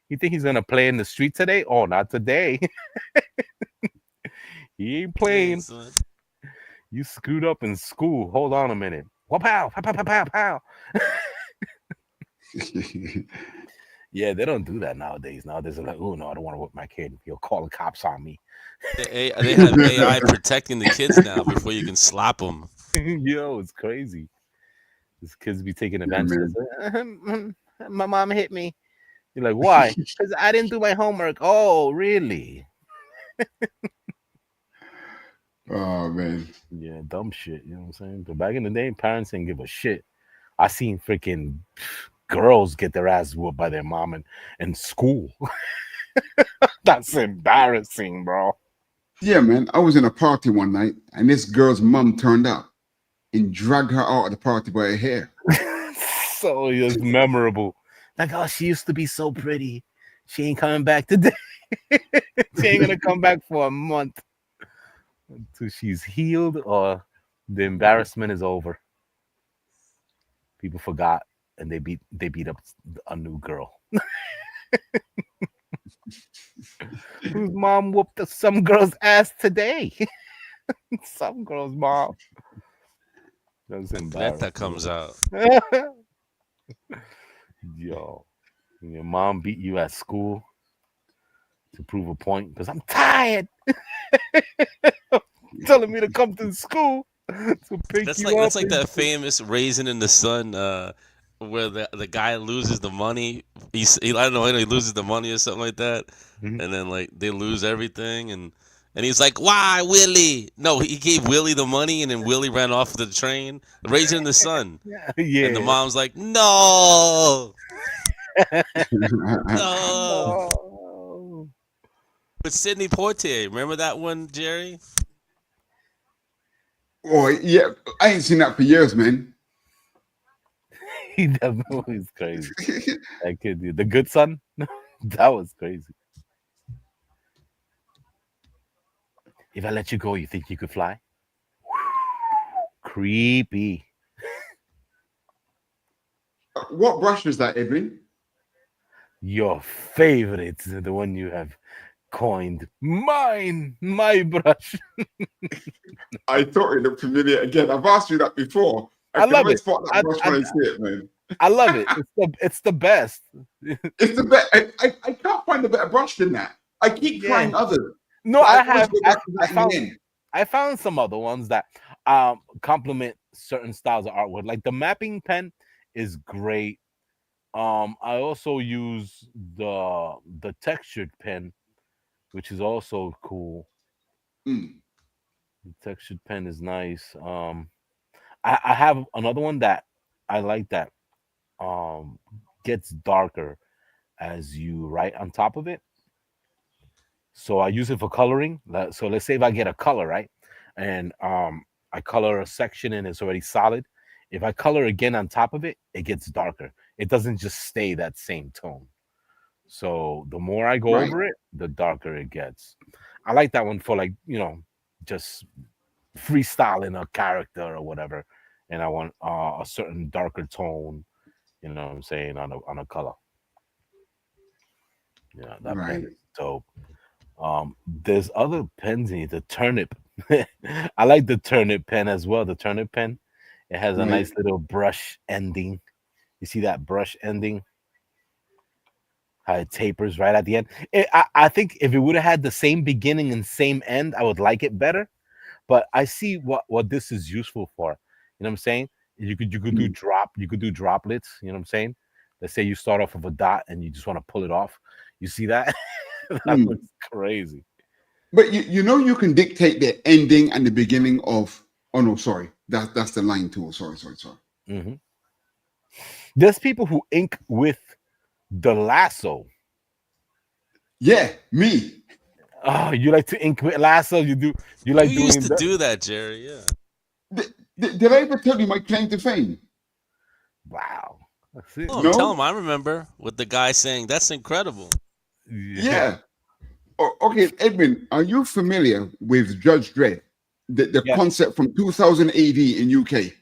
You think he's gonna play in the street today? Oh, not today." He ain't playing. Son. You screwed up in school. Hold on a minute. Pow, pow, pow, pow, pow, pow. Yeah, they don't do that nowadays. Nowadays they're like, "Oh no, I don't want to whip my kid. He'll call the cops on me." They have AI protecting the kids now before you can slap them. It's crazy. These kids be taking Yeah, advantage. man. My mom hit me. You're like, why? Because I didn't do my homework. Oh, really? Oh, man. Yeah, dumb shit. You know what I'm saying? But back in the day, parents didn't give a shit. I seen freaking girls get their ass whooped by their mom in school. That's embarrassing, bro. Yeah, man. I was in a party one night, and this girl's mom turned up and dragged her out of the party by her hair. So it's memorable. Like, oh, she used to be so pretty. She ain't coming back today. She ain't gonna come back for a month until she's healed or the embarrassment is over. People forgot and they beat up a new girl. Whose mom whooped some girl's ass today? Some girl's mom. That's embarrassing. That comes out. Yo, your mom beat you at school to prove a point because I'm tired. Telling me to come to school to pick That's you like up. that's like that famous Raisin in the Sun, where the guy loses the money. I don't know, he loses the money or something like that, Mhm. and then like they lose everything, and he's like, "Why, Willie?" No, he gave Willie the money, and then Willie ran off the train. Raisin in the Sun, Yeah. and the mom's like, "No, no." No. With Sidney Poitier, remember that one, Jerry? Oh, yeah. I ain't seen that for years, man. That movie's crazy. That kid, the good son, that was crazy. If I let you go, you think you could fly? Creepy. What brush was that, Edwin? Your favorite, the one you have coined. My brush. I thought it looked familiar again. I've asked you that before. I can love always it. spot that brush when I see it, man. I love it. It's the best. It's the best. I can't find a better brush than that. I keep Yeah. trying others. No, but I always have. go back to that in the end. I found some other ones that complement certain styles of artwork. Like the mapping pen is great. I also use the textured pen, which is also cool. Mm. The textured pen is nice. I have another one that I like that gets darker as you write on top of it. So I use it for coloring. So let's say if I get a color, right? And I color a section and it's already solid. If I color again on top of it, it gets darker. It doesn't just stay that same tone. So the more I go Right. over it, the darker it gets. I like that one for like, just freestyling a character or whatever. And I want a certain darker tone, you know what I'm saying, on a color. Yeah, that pen Right. is dope. There's other pens in here. The turnip. I like the turnip pen as well. The turnip pen. It has a Right. nice little brush ending. You see that brush ending? How it tapers right at the end. I think if it would have had the same beginning and same end, I would like it better. But I see what this is useful for. You know what I'm saying? You could do droplets. You know what I'm saying? Let's say you start off with a dot and you just want to pull it off. You see that? That Mm. looks crazy. But you can dictate the ending and the beginning of. Oh no, sorry. That's the line tool. Sorry. Hmm. There's people who ink with the lasso. Yeah, me. Oh, you like to ink with lasso? You You like used doing to that? do that, Jerry. Yeah. Did I ever tell you my claim to fame? Wow. That's it. Tell No. him I remember with the guy saying that's incredible. Yeah. Okay, Edwin, are you familiar with Judge Dredd? The Yeah. concept from 2000 AD in UK.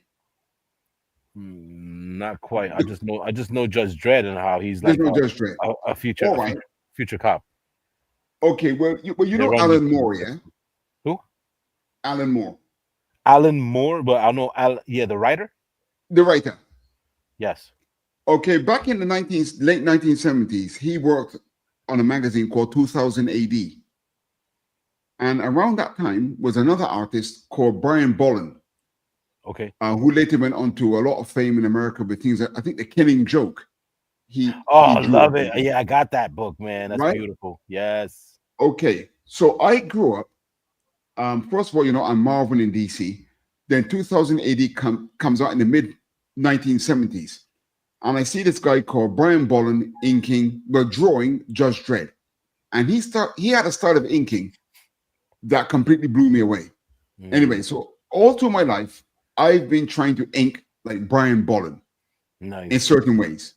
Not quite. I just know Judge Dredd and how he's There's like no Judge Dredd. a future All right. future cop. Okay, well, you They know run Alan YouTube. Moore, yeah? Who? Alan Moore, Alan Moore, but I know yeah, the writer. the writer. Yes. Okay, back in the late 1970s, he worked on a magazine called 2000 AD. And around that time was another artist called Brian Bolland, Okay. who later went on to a lot of fame in America with things that I think The Killing Joke. He drew Love it, it. Yeah, I got that book, man. That's right? beautiful. Yes. Okay, so I grew up. First of all, I'm Marvin in DC. Then 2000 AD comes out in the mid 1970s, and I see this guy called Brian Bolland drawing Judge Dredd, and he had a style of inking that completely blew me away. Mm. Anyway, so all through my life, I've been trying to ink like Brian Bolland Nice. in certain ways,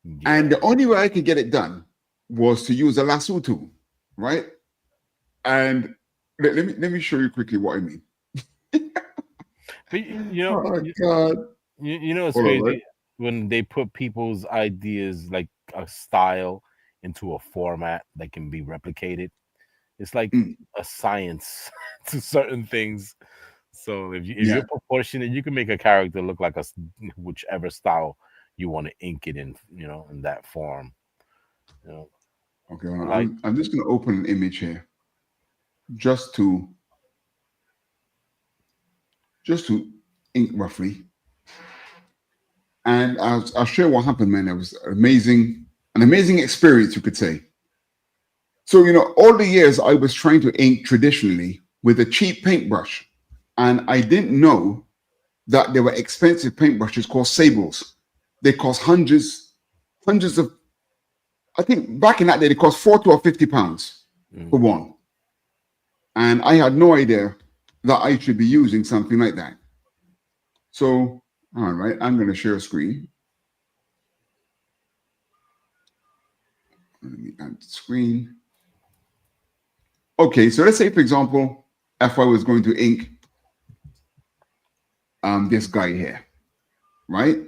Yeah. and the only way I could get it done was to use a lasso tool, right? And let me show you quickly what I mean. But Oh God! you know it's Hold on, crazy right? when they put people's ideas like a style into a format that can be replicated. It's like Mm. a science to certain things. So if Yeah. you're proportionate, you can make a character look like whichever style you want to ink it in, in that form. Okay, hold on. Like I'm just going to open an image here, just to ink roughly, and I'll share what happened, man. It was an amazing experience, you could say. So all the years I was trying to ink traditionally with a cheap paintbrush, and I didn't know that there were expensive paintbrushes called sables. They cost hundreds of. I think back in that day they cost £40 or £50 for one, and I had no idea that I should be using something like that. So, all right, I'm going to share a screen. Let me add the screen. Okay, so let's say, for example, if I was going to ink this guy here, right?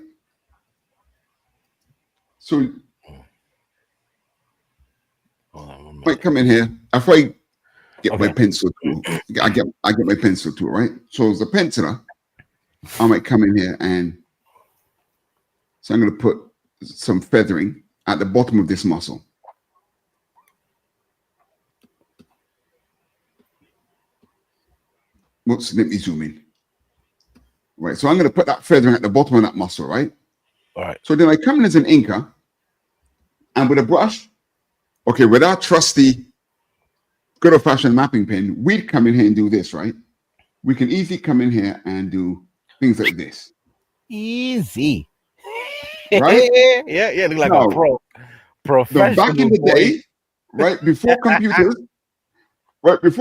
So might come in here. If I get my pencil tool, I get my pencil tool, right? So as a penciler, I might come in here so I'm going to put some feathering at the bottom of this muscle. Whoops, let me zoom in. Right, so I'm going to put that feathering at the bottom of that muscle, right? all right. So then I come in as an inker, and with a brush, okay, with our trusty, good old-fashioned mapping pen, we'd come in here and do this, right? We can easily come in here and do things like this. Easy. Right? Yeah, look like No. a professional Back in the boy. day, right before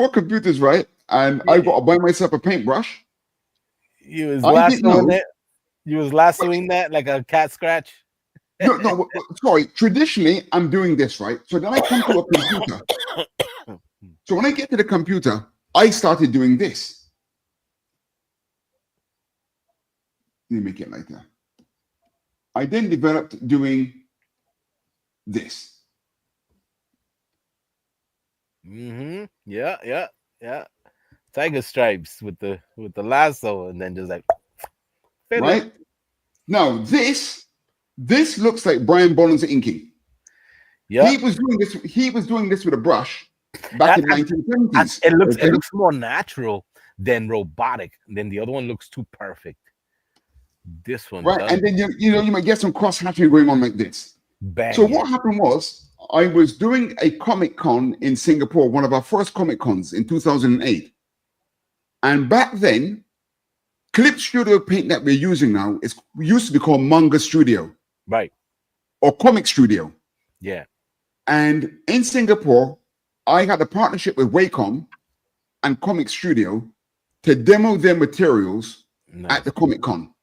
computers, right? And I got to buy myself a paintbrush. You was I didn't lassoing know. it. You was lassoing that like a cat scratch. No, sorry. Traditionally, I'm doing this, right? So then I come to a computer. So when I get to the computer, I started doing this. Let me make it like that. I then developed doing this. Mm-hmm. Yeah. Tiger stripes with the lasso, and then just like fill it. Right? Now, this looks like Brian Boland's inking. Yeah. He was doing this with a brush back in 1970s. It looks more natural than robotic. Then the other one looks too perfect. This one right, does. and then you might get some cross hatching going on like this. Bang So it. what happened was I was doing a Comic Con in Singapore, one of our first Comic Cons in 2008, and back then, Clip Studio paint that we're using now used to be called Manga Studio, Right. or Comic Studio. Yeah. And in Singapore, I had a partnership with Wacom and Comic Studio to demo their materials at the Comic Con.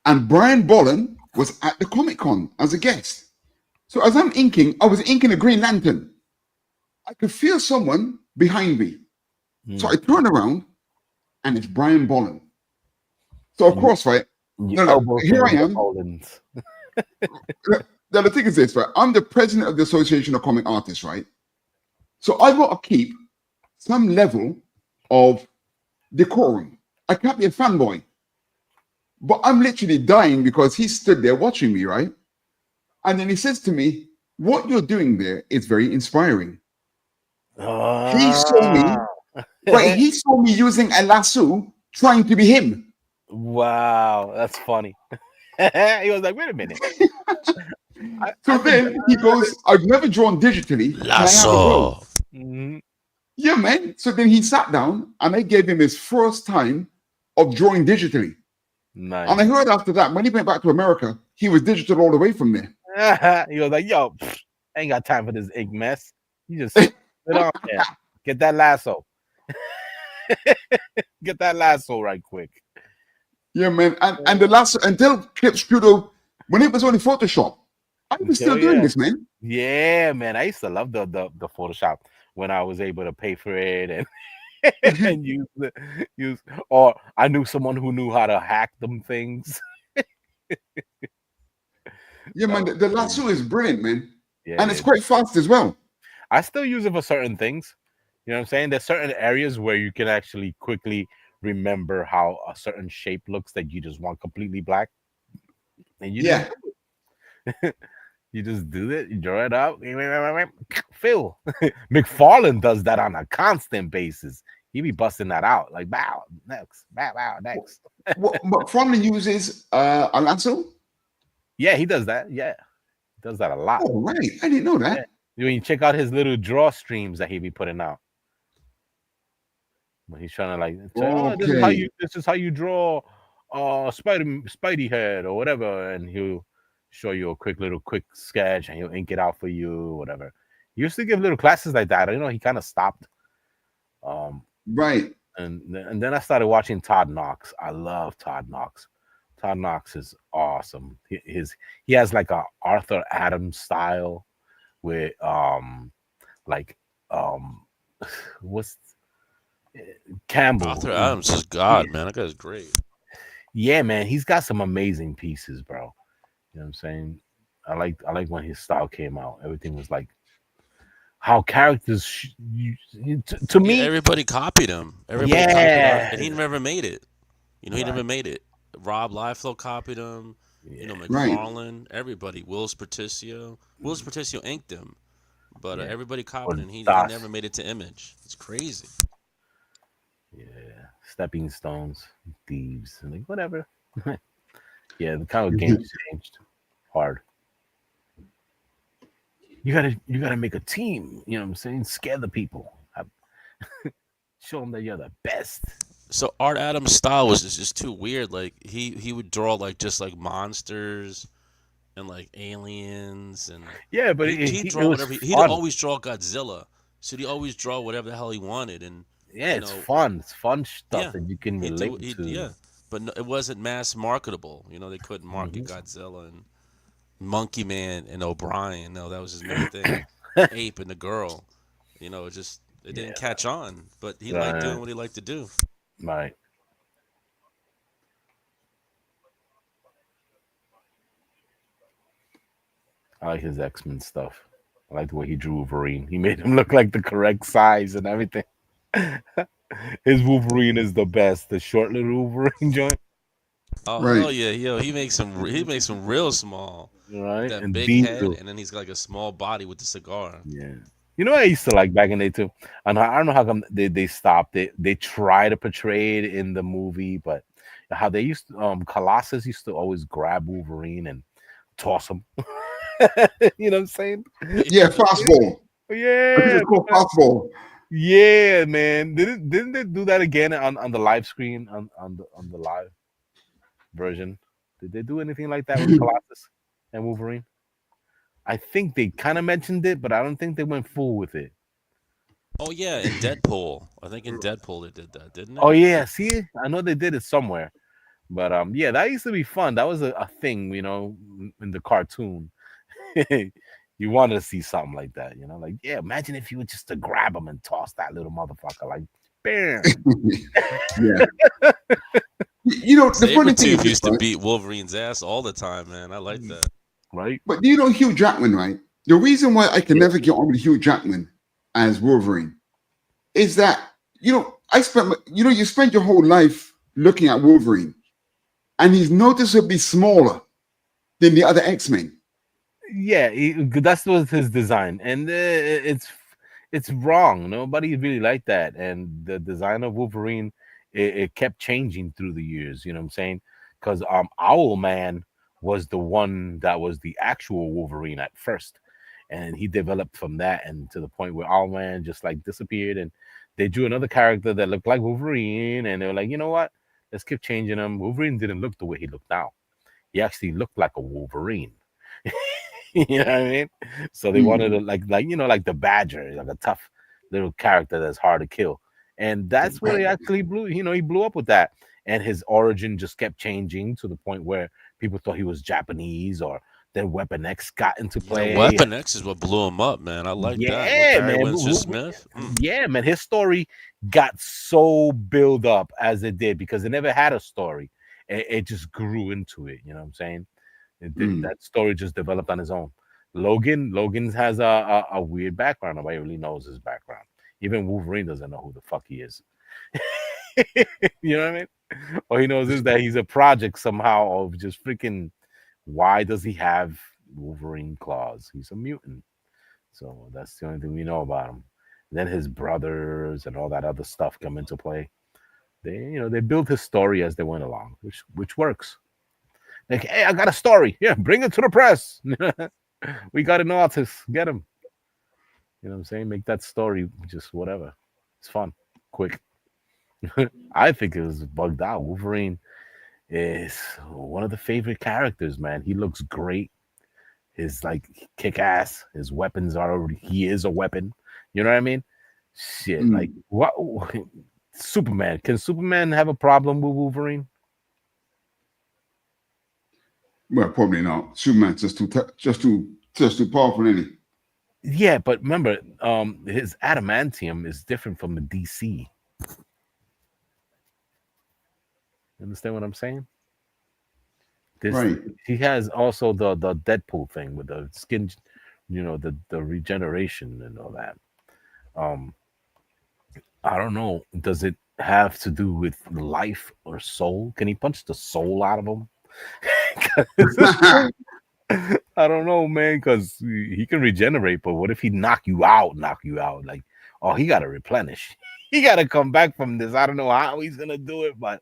And Brian Bolland was at the Comic Con as a guest. So as I'm inking, I was inking a Green Lantern. I could feel someone behind me. So I turn around and it's Brian Bolland. So of course, right? No, here I am. Now the thing is this, right? I'm the president of the Association of Comic Artists, right? So I've got to keep some level of decorum. I can't be a fanboy. But I'm literally dying because he stood there watching me, right? And then he says to me, what you're doing there is very inspiring. He saw me, right? He saw me using a lasso trying to be him. Wow, that's funny. He was like, wait a minute. So then he goes, I've never drawn digitally. Can I have a go? Mm-hmm. Yeah, man. So then he sat down and I gave him his first time of drawing digitally. Nice. And I heard after that, when he went back to America, he was digital all the way from there. He was like, yo, I ain't got time for this ink mess. You just sit on there. Get that lasso. Get that lasso right quick. Yeah, man. And the last, until Clip Studio, when it was only Photoshop, I was still doing this, man. Yeah, man. I used to love the Photoshop when I was able to pay for it and and use or I knew someone who knew how to hack them things. Yeah, man. The lasso is brilliant, man. Yeah, and it's quite fast as well. I still use it for certain things. You know what I'm saying? There's certain areas where you can actually quickly remember how a certain shape looks that you just want completely black. And you just you just do it, you draw it out. Phil McFarlane does that on a constant basis. He be busting that out like bow next, bow next. What McFarlane uses a lasso? Yeah, he does that. Yeah, he does that a lot. Oh, right. I didn't know that. Yeah. When you check out his little draw streams that he be putting out. When he's trying to like say, oh, this is how you draw Spidey head or whatever, and he'll show you a quick sketch and he'll ink it out for you or whatever. He used to give little classes like that. You know, he kind of stopped. Right. And then I started watching Todd Knox. I love Todd Knox. Todd Knox is awesome. He has like a Arthur Adams style with what's Campbell. Arthur Adams is God, man. That guy's great. Yeah, man. He's got some amazing pieces, bro. You know what I'm saying? I like when his style came out. Everything was like how characters to me. Everybody copied him. Everybody copied him, and he never made it. You know, he never made it. Rob Liefeld copied him. Yeah. You know, McFarlane. Everybody. Willis Patricio inked him, but everybody copied him. He never made it to Image. It's crazy. Yeah, stepping stones, thieves, and like whatever. Yeah, the kind of game's changed. Hard. You gotta make a team. You know what I'm saying? Scare the people. Show them that you're the best. So Art Adams' style was just too weird. Like he would draw like just like monsters and like aliens and Yeah, but he'd it draw was whatever he'd fun. always draw Godzilla. So he'd always draw whatever the hell he wanted, and Yeah, you it's know, fun. It's fun stuff yeah, that you can relate he to. yeah, but no, it wasn't mass marketable. You know, they couldn't market Hmm. Godzilla and Monkey Man and O'Brien. No, that was his main thing. Ape and the girl. You know, it didn't Yeah, catch on, but he liked doing right, what he liked to do. right. I like his X-Men stuff. I like the way he drew Wolverine. He made him look like the correct size and everything. His Wolverine is the best. The short little Wolverine joint, Oh Right. hell yeah, yo, he makes him real small with right? that And big head, Diesel. and then he's got like a small body with the cigar. Yeah. You know what I used to like back in the day too? And I don't know how come they stopped it. They try to portray it in the movie, but how they used to, Colossus used to always grab Wolverine and toss him. You know what I'm saying? Yeah, fastball. I think Yeah, it's called fastball. yeah, man. Didn't they do that again on the live screen on the live version? Did they do anything like that with Colossus and Wolverine? I think they kind of mentioned it, but I don't think they went full with it. Oh yeah, in Deadpool, I think in Deadpool they did that, didn't Oh they? yeah, see, I know they did it somewhere, but yeah, that used to be fun. That was a thing, in the cartoon. You wanted to see something like that, like yeah. Imagine if you were just to grab him and toss that little motherfucker, like bam, Yeah. You know, the funny thing is Sabretooth this, used to right? beat Wolverine's ass all the time, man. I like that. right? But do you know Hugh Jackman, right? The reason why I can Yeah, never get on with Hugh Jackman as Wolverine is that, you spend your whole life looking at Wolverine and he's noticeably smaller than the other X-Men. yeah. That's was his design, and it's wrong. Nobody really liked that, and the design of Wolverine it kept changing through the years. You know what I'm saying? Because Owlman was the one that was the actual Wolverine at first, and he developed from that, and to the point where Owlman just like disappeared, and they drew another character that looked like Wolverine, and they were like, you know what? Let's keep changing him. Wolverine didn't look the way he looked now. He actually looked like a Wolverine. You know what I mean? So they wanted Mm. to like the Badger, like a tough little character that's hard to kill. And that's where he actually blew, he blew up with that. And his origin just kept changing to the point where people thought he was Japanese, or then Weapon X got into Yeah, play. Weapon X is what blew him up, man. I like that with Yeah, Barry man. Windsor Smith. Yeah, man. His story got so built up as it did because it never had a story. It just grew into it. You know what I'm saying? Mm. That story just developed on his own. Logan has a weird background. Nobody really knows his background. Even Wolverine doesn't know who the fuck he is. You know what I mean? All he knows is that he's a project somehow of just freaking. Why does he have Wolverine claws? He's a mutant. So that's the only thing we know about him. Then his brothers and all that other stuff come into play. They built his story as they went along, which works. Like, hey, I got a story. Yeah, bring it to the press. We got an artist. Get him. You know what I'm saying? Make that story just whatever. It's fun, quick. I think it was bugged out. Wolverine is one of the favorite characters, man. He looks great. His like kick ass. His weapons are already. He is a weapon. You know what I mean? Shit. Like Mm. what? Superman. Can Superman have a problem with Wolverine? Well, probably not. Superman's just too powerful, isn't he? Yeah, but remember, his adamantium is different from the DC. You understand what I'm saying? This Right. He has also the Deadpool thing with the skin, the regeneration and all that. Um, I don't know. Does it have to do with life or soul? Can he punch the soul out of him? I don't know, man, because he can regenerate, but what if he knock you out? Knock you out? Like, oh, he got to replenish. He got to come back from this. I don't know how he's gonna do it, but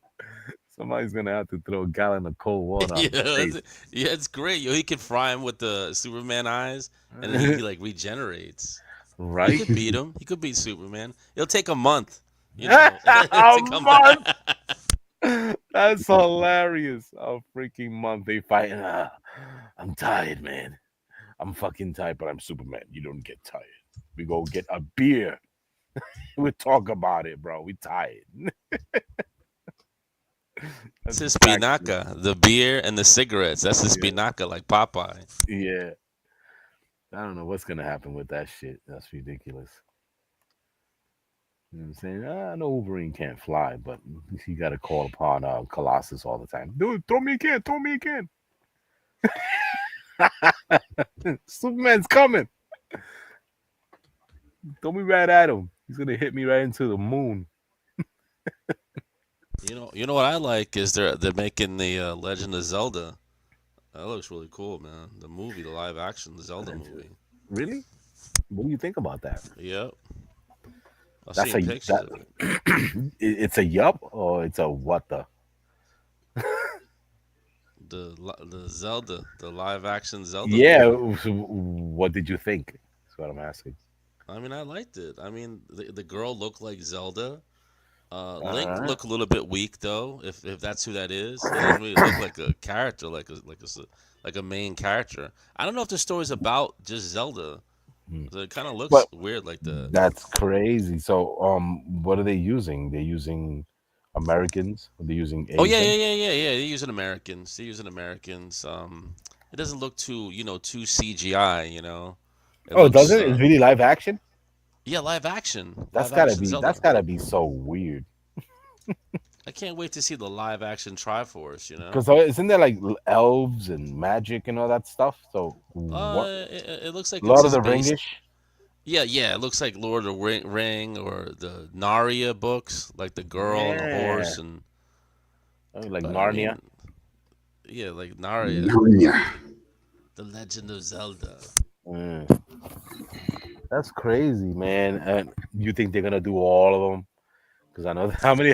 somebody's gonna have to throw a gallon of cold water on Yeah, his face. yeah, it's great. Yo, he could fry him with the Superman eyes, and then he like regenerates. He Right? could beat him. He could beat Superman. It'll take a month, you know, A to come month. back. That's hilarious. A freaking month they fighting. I'm tired, man. I'm fucking tired, but I'm Superman. You don't get tired. We go get a beer. We talk about it, bro. We tired. It's That's his exactly. spinaca, the beer and the cigarettes. That's his Yeah. spinaca, like Popeye. Yeah. I don't know what's gonna happen with that shit. That's ridiculous. You know what I'm saying? I know Wolverine can't fly, but he got to call upon Colossus all the time. Dude, throw me again, throw me again. Superman's coming. Throw me right at him. He's gonna hit me right into the moon. You know what I like is they're making the Legend of Zelda. That looks really cool, man. The movie, the live action Zelda movie. Really? What do you think about that? Yep, I've That's seen a pictures that of it. it's a yup or it's a what the? The Zelda, the live action Zelda Yeah. movie. So what did you think? That's what I'm asking. I mean, I liked it. I mean, the girl looked like Zelda. All Link right. looked a little bit weak though, if that's who that is. He doesn't really look like a character, like a main character. I don't know if the story's about just Zelda. Hmm. So it kind of looks But weird like that. that's crazy. So what are they using? They're using Americans? Are they using Oh yeah, Asian? yeah. They're using Americans. They're using Americans. It doesn't look too CGI. It Oh, looks doesn't it? It's really live action? yeah, live action, That's live gotta action be Zelda. that's gotta be so weird. I can't wait to see the live action Triforce. Because isn't there like elves and magic and all that stuff? So what? It looks like it's Lord of just the based. Ringish? Yeah. It looks like Lord of the Ring or the Narnia books, like the girl and the Yeah. horse, and Oh, like but I Narnia. mean, yeah, like Narnia, Narnia. the Legend of Zelda. Mm, that's crazy, man. And you think they're gonna do all of them? Because I know how many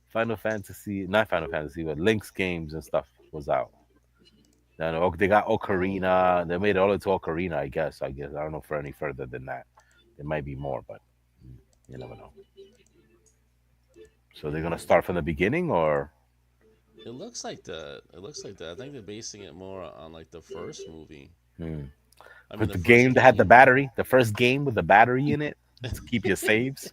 Final Fantasy, not Final Fantasy, but Link's games and stuff was out. I know they got Ocarina. They made it all into Ocarina, I guess. I don't know for any further than that. There might be more, but you never know. So they're gonna start from the beginning, or It looks like that. It looks like that. I think they're basing it more on like the first movie. hmm. I mean, With the the first game that had the game. battery, the first game with the battery in it to keep your saves.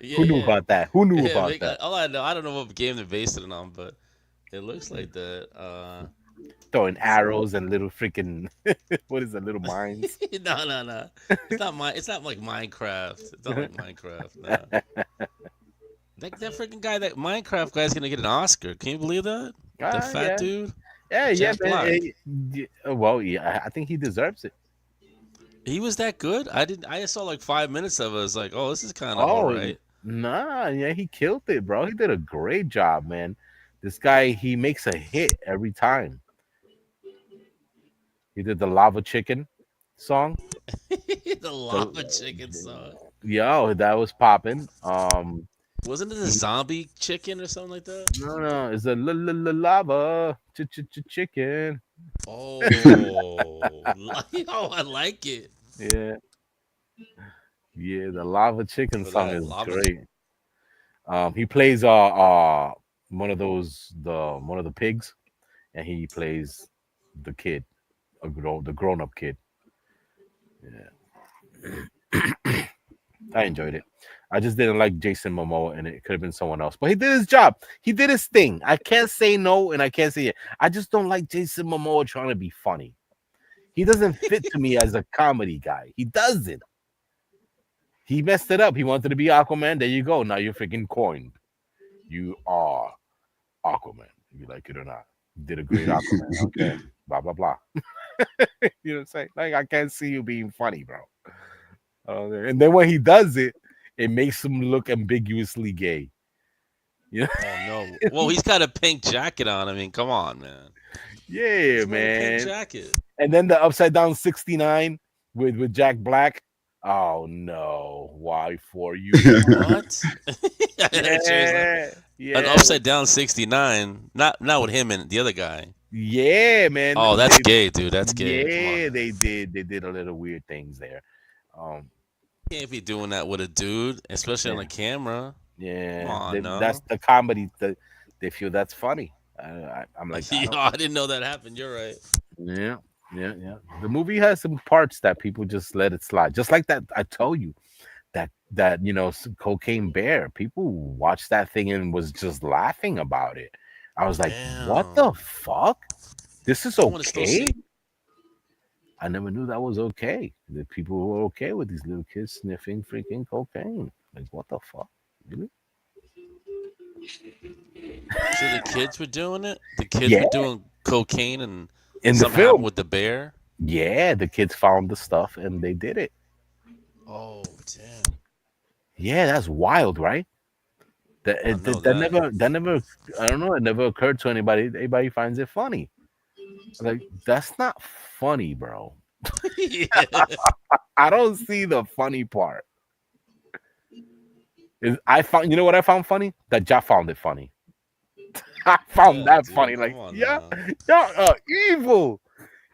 Yeah, Who knew yeah, about that? Who knew yeah. about that? All I know, I don't know what game they're basing it on, but it looks like that. Throwing arrows and little freaking what is it? Little mines. No. It's not like Minecraft. It's not like Minecraft. Nah. That freaking guy, that Minecraft guy's gonna get an Oscar. Can you believe that? The Ah, fat yeah, dude, yeah, Jack man. Black. Well, yeah, I think he deserves it. He was that good. I didn't. I saw like 5 minutes of it. I was like, oh, this is kind of all Oh, right. nah, yeah, he killed it, bro. He did a great job, man. This guy, he makes a hit every time. He did the Lava Chicken song. The lava chicken The song. yo, that was popping. Wasn't it a He, zombie chicken or something like that? no, it's a lava chicken. Oh, oh, I like it. Yeah, yeah, the Lava Chicken For song that is lava. great. He plays one of those one of the pigs, and he plays the kid, the grown up kid. Yeah, I enjoyed it. I just didn't like Jason Momoa, and it could have been someone else. But he did his job. He did his thing. I can't say no, and I can't say it. I just don't like Jason Momoa trying to be funny. He doesn't fit to me as a comedy guy. He doesn't. He messed it up. He wanted to be Aquaman. There you go. Now you're freaking coined. You are Aquaman. You like it or not. You did a great Aquaman. Okay. Blah blah blah. You know what I'm saying? Like I can't see you being funny, bro. And then when he does it, it makes him look ambiguously gay. You know? Oh no. Well, he's got a pink jacket on. I mean, come on, man. Yeah, He's wearing a pink man. jacket. And then the upside down 69 with Jack Black. Oh no, why for you? What? Seriously? Yeah, An yeah, upside down 69. Not with him and the other guy. yeah, man. Oh, that's gay, dude. That's gay. Come on, Yeah, man. they did a little weird things there. Can't be doing that with a dude, especially on Yeah. a camera. Yeah, Come on, no. that's the comedy that they feel that's funny. I'm like, I Yeah, don't. I didn't know that happened. You're right. Yeah, yeah. The movie has some parts that people just let it slide. Just like that, I tell you that Cocaine Bear. People watched that thing and was just laughing about it. I was like, what the Damn. fuck? This is I want to still okay? see. I never knew that was okay. That people were okay with these little kids sniffing freaking cocaine. Like, what the fuck? Really? So the kids were doing it. The kids Yeah, were doing cocaine, and in the something happened film. with the bear. Yeah, the kids found the stuff and they did it. Oh damn! Yeah, that's wild, right? I don't know That never, I don't know, it never occurred to anybody. Anybody finds it funny. Like, that's not funny, bro. Yeah. I don't see the funny part. I found, you know what I found funny? That Ja found it funny. I found Yeah, that funny. dude. Like, Come on yeah, now. y'all are evil.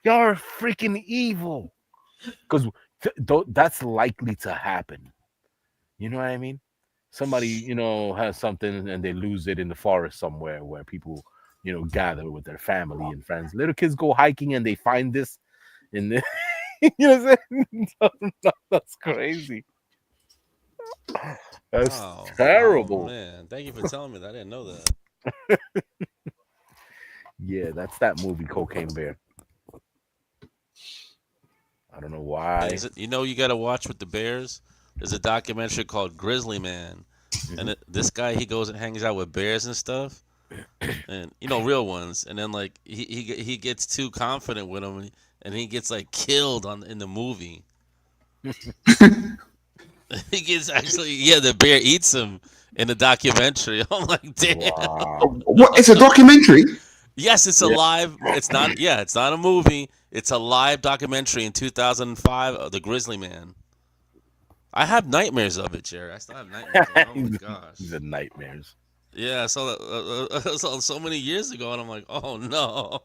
Y'all are freaking evil. Because that's likely to happen. You know what I mean? Somebody, has something and they lose it in the forest somewhere where people, gather with their family and friends. Little kids go hiking and they find this in the, you know what I'm saying? That's crazy. That's Wow. Oh terrible. man. Thank you for telling me that. I didn't know that. Yeah, that's that movie, Cocaine Bear. I don't know And why. you got to watch with the bears. There's a documentary called Grizzly Man, and this guy he goes and hangs out with bears and stuff, and real ones. And then like he gets too confident with them, and he gets like killed in the movie. He gets the bear eats him in the documentary. I'm like, damn. Wow. What? It's a documentary. Yes, it's a Yeah. live. It's not. Yeah, it's not a movie. It's a live documentary in 2005 of the Grizzly Man. I have nightmares of it, Jerry. I still have nightmares of it. Oh my gosh. The nightmares. Yeah, I saw that so many years ago, and I'm like, oh no.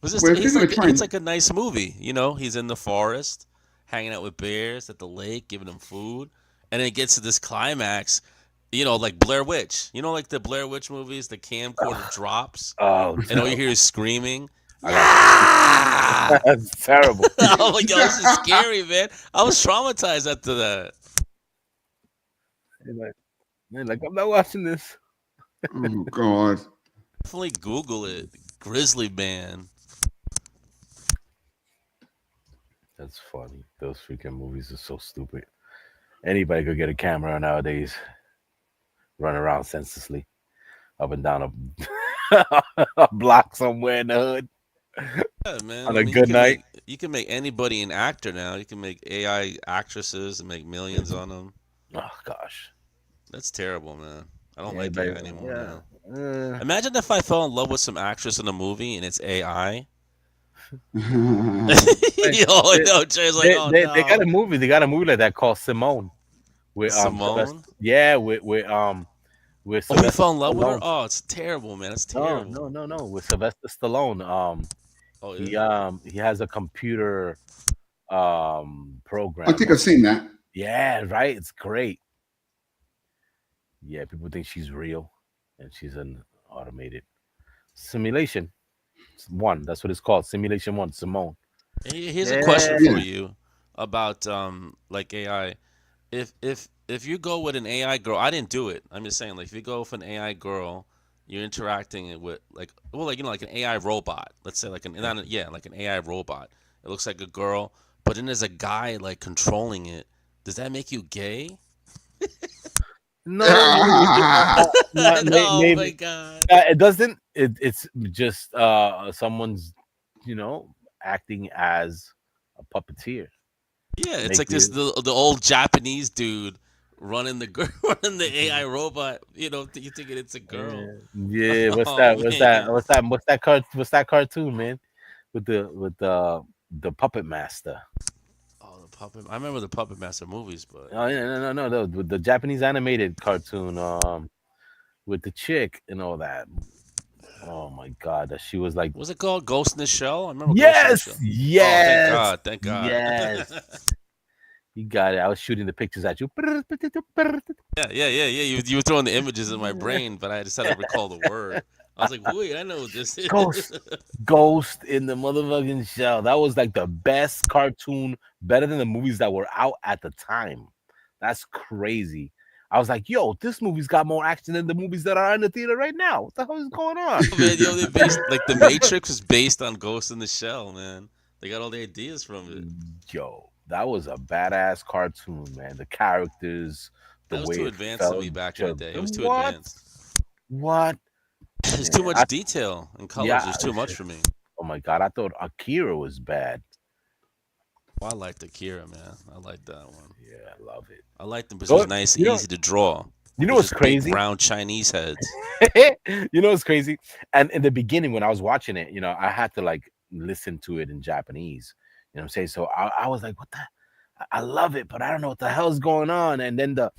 Was this? Well, if they're gonna try It's and like a nice movie. He's in the forest, hanging out with bears at the lake, giving them food, and then it gets to this climax. Like Blair Witch. Like the Blair Witch movies, the camcorder drops, Oh, and all you hear is screaming. I Yeah! that's terrible. Oh my god, this is scary, man. I was traumatized after that. They're like, I'm not watching this. oh god, Definitely Google it. Grizzly Man. That's funny. Those freaking movies are so stupid. Anybody could get a camera nowadays, run around senselessly up and down a block somewhere in the hood Yeah, man. on a good night. You can make anybody an actor now. You can make AI actresses and make millions on them. Oh gosh. That's terrible, man. I don't Yeah, like but- AI anymore yeah. now. Imagine if I fell in love with some actress in a movie and it's AI. Yo, no, Jay's like, oh They no. got a movie. They got a movie like that called Simone. With Simone? yeah, with Oh, he Sylvester fell in love with her? Stallone. Oh, it's terrible, man. It's terrible. No. With Sylvester Stallone. Oh, yeah. He has a computer program. I think I've seen that. Yeah, right. It's great. Yeah, people think she's real, and she's an automated simulation. One. That's what it's called. Simulation One. Simone. Here's a question Yeah. for you about like AI. If you go with an AI girl, I didn't do it. I'm just saying, like, if you go with an AI girl, you're interacting with like an AI robot. Let's say like like an AI robot. It looks like a girl, but then there's a guy like controlling it. Does that make you gay? No, Oh maybe. my god. It doesn't. It's just someone's, acting as a puppeteer. Yeah, it's Make like this you- the old Japanese dude running running the AI robot. You thinking it's a girl. Yeah. What's Oh, that? What's man. that? What's that cartoon, man? With the puppet master. Oh, the puppet. I remember the Puppet Master movies, but Oh yeah, no. With the Japanese animated cartoon, with the chick and all that. Oh my god, that she was like, was it called Ghost in the Shell? I remember yes, Ghost in the Shell. yes, Oh, thank God. yes. You got it. I was shooting the pictures at you. Yeah. You were throwing the images in my brain, but I just had to recall the word. I was like, wait, I know what this is. Ghost in the motherfucking shell. That was like the best cartoon, better than the movies that were out at the time. That's crazy. I was like, yo, this movie's got more action than the movies that are in the theater right now. What the hell is going on? Man, yo, they based like the Matrix was based on Ghost in the Shell, man. They got all the ideas from it. Yo, that was a badass cartoon, man. The characters, the That was way too it advanced for felt. me back in the day. It was too What? advanced. What? There's too much detail and colors. Yeah. There's too much for me. Oh my god, I thought Akira was bad. Well, I liked Akira, man. I liked that one. Yeah, I love it. I liked them because it was nice, easy to draw. You know It was what's just big, crazy? round Chinese heads. You know what's crazy? And in the beginning, when I was watching it, I had to like listen to it in Japanese. You know what I'm saying? So I was like, what the? I love it, but I don't know what the hell's going on. And then the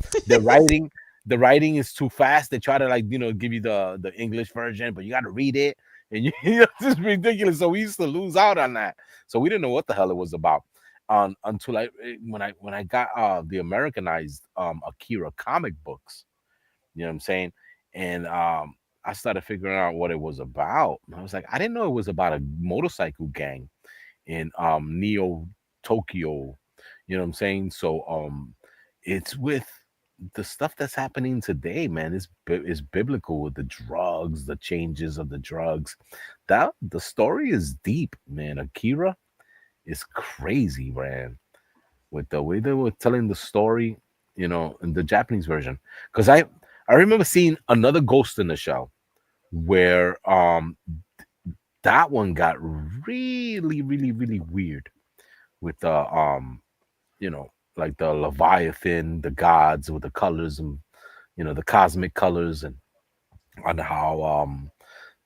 writing, the writing is too fast. They try to like, give you the English version, but you got to read it. And it's just ridiculous. So we used to lose out on that. So we didn't know what the hell it was about. Until when I got the Americanized Akira comic books, you know what I'm saying? And I started figuring out what it was about. And I was like, I didn't know it was about a motorcycle gang in Neo Tokyo. You know what I'm saying? So it's with the stuff that's happening today, man. It's biblical with the drugs, the changes of the drugs. That the story is deep, man. Akira is crazy, man. With the way they were telling the story, in the Japanese version. Because I remember seeing another Ghost in the Shell where that one got really, really, really weird with the like the Leviathan, the gods with the colors and the cosmic colors and on how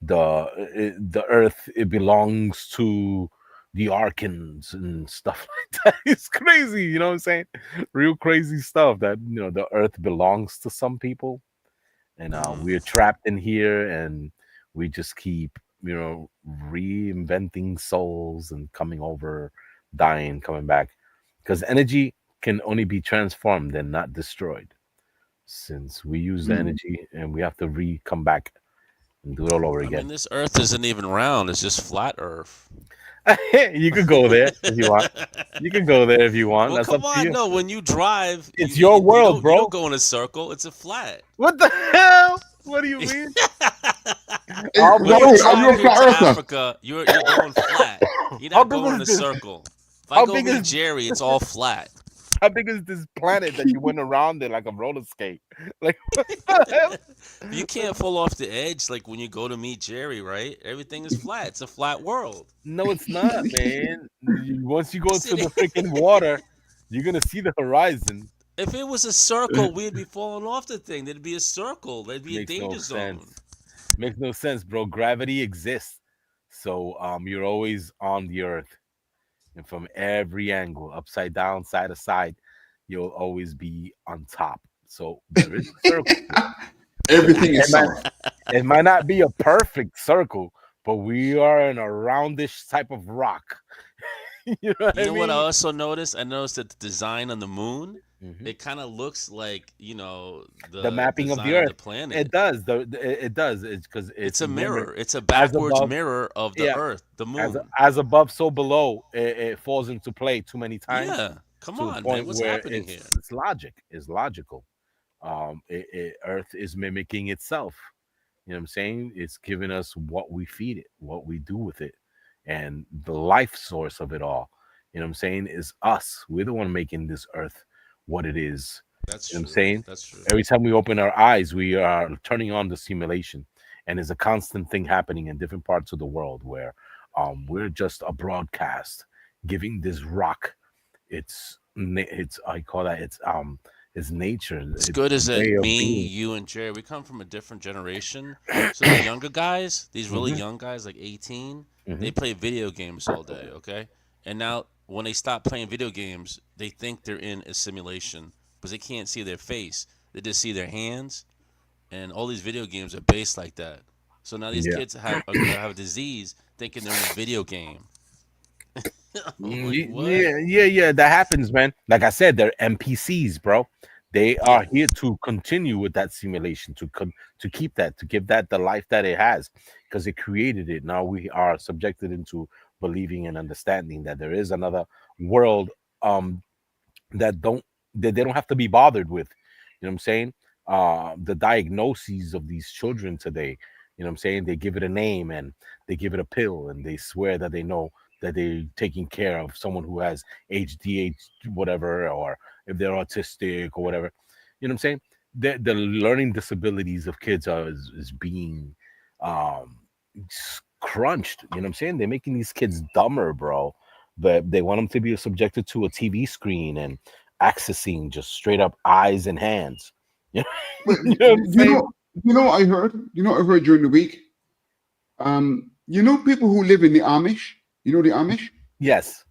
the earth it belongs to the Arkans and stuff like that. It's crazy, you know what I'm saying? Real crazy stuff that the earth belongs to some people and we're trapped in here and we just keep reinventing souls and coming over, dying, coming back, because energy can only be transformed and not destroyed, since we use the energy and we have to come back and do it all over I again. mean, this Earth isn't even round; it's just flat Earth. You could go there if you want. You can go there if you want. Well, That's come up to on, you. no. When you drive, It's your world, you bro. don't go in a circle; it's a flat. What the hell? What do you mean? Hey, How When big Raul, is are you a driving flat to earther? Africa, you're going flat. You're How not big going in a is this? circle. If How I go big meet is- Jerry, it's all flat. How big is this planet that you went around it like a roller skate? Like what the hell? You can't fall off the edge like when you go to meet Jerry, right? Everything is flat. It's a flat world. No, it's not, man. Once you go to City. the freaking water, you're gonna see the horizon. If it was a circle, we'd be falling off the thing. There'd be a circle. There'd be a Makes no danger zone. sense. Makes no sense, bro. Gravity exists, so you're always on the earth, and from every angle, upside down, side to side, you'll always be on top. So there is a circle. Everything It is might, soft. it might not be a perfect circle, but we are in a roundish type of rock. You know what You I know what I mean? also noticed? I noticed that the design on the moon, Mhm. it kind of looks like, The mapping of design the earth. the planet. It does. It does. It's because It's a mirror. It's a as backwards above. mirror of the Yeah, Earth, the moon. as above, so below. It falls into play too many times Yeah. Come to the on, man. point What's where happening here? it's logic. It's logical. Earth is mimicking itself. You know what I'm saying? It's giving us what we feed it, what we do with it, and the life source of it all. You know what I'm saying? Is us. We're the one making this Earth what it is. That's You know what I'm true. saying? That's true. Every time we open our eyes, we are turning on the simulation, and it's a constant thing happening in different parts of the world where we're just a broadcast giving this rock its I call that its nature, What's its good is that way of me, being. you, and Jerry, we come from a different generation. So the younger guys, these really Mhm. young guys, like 18, they Mhm. play video games all day, okay? And now when they stop playing video games, they think they're in a simulation because they can't see their face. They just see their hands, and all these video games are based like that. So now these Yeah. kids have a disease thinking they're in a video game. Like what? Yeah. That happens, man. Like I said, they're NPCs, bro. They are Yeah. here to continue with that simulation, to keep that, to give that the life that it has, because it created it. Now we are subjected into believing and understanding that there is another world, um, that don't that they don't have to be bothered with. You know what I'm saying? The diagnoses of these children today, you know what I'm saying? They give it a name and they give it a pill and they swear that they know that they're taking care of someone who has HDH, whatever, or if they're autistic or whatever. You know what I'm saying? The learning disabilities of kids is being um crunched. You know what I'm saying? They're making these kids dumber, bro. But they want them to be subjected to a TV screen and accessing just straight up eyes and hands. You But know what I'm saying? you know what I heard? You know what I heard during the week? You know people who live in the Amish. You know the Amish? Yes.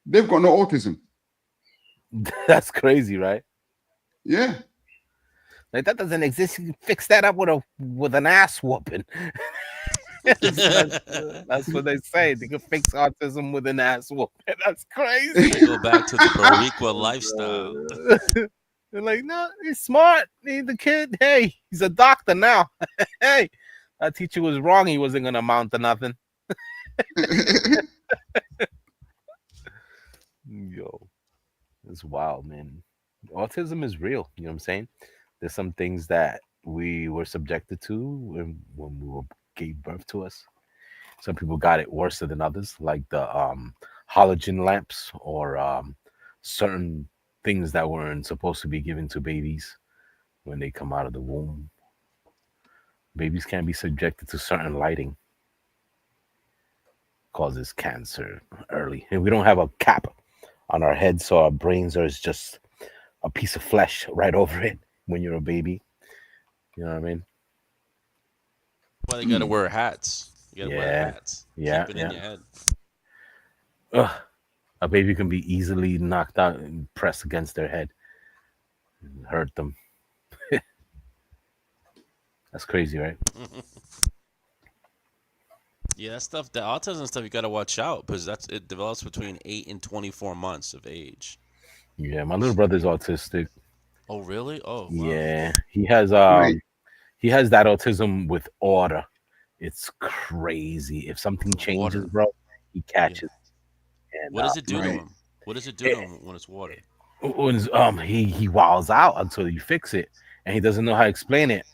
They've got no autism. That's crazy, right? Yeah. Like that doesn't exist. You can fix that up with an ass whooping. That's what they say. They can fix autism with an ass whooping. That's crazy. They go back to the Boricua lifestyle. They're like, no, he's smart. The kid, hey, he's a doctor now. Hey, that teacher was wrong. He wasn't gonna amount to nothing. Yo, it's wild, man. Autism is real. You know what I'm saying? There's some things that we were subjected to when we were gave birth to us. Some people got it worse than others, like the halogen lamps or certain things that weren't supposed to be given to babies when they come out of the womb. Babies can be subjected to certain lighting, causes cancer early. And we don't have a cap on our head, so our brains are just a piece of flesh right over it when you're a baby. You know what I mean? Why they gotta wear hats? You gotta wear Yeah. hats. Yeah, Keep it in your head. Ugh. A baby can be easily knocked out and pressed against their head and hurt them. That's crazy, right? Yeah, that stuff, the autism stuff, you gotta watch out because it develops between 8 and 24 months of age. Yeah, my little brother's autistic. Oh, really? Oh, wow. Yeah, Right. he has that autism with order. It's crazy. If something changes, Water. bro, he catches. And What does it do to Right. him? What does it do to him when it's water? he walls out until you fix it, and he doesn't know how to explain it.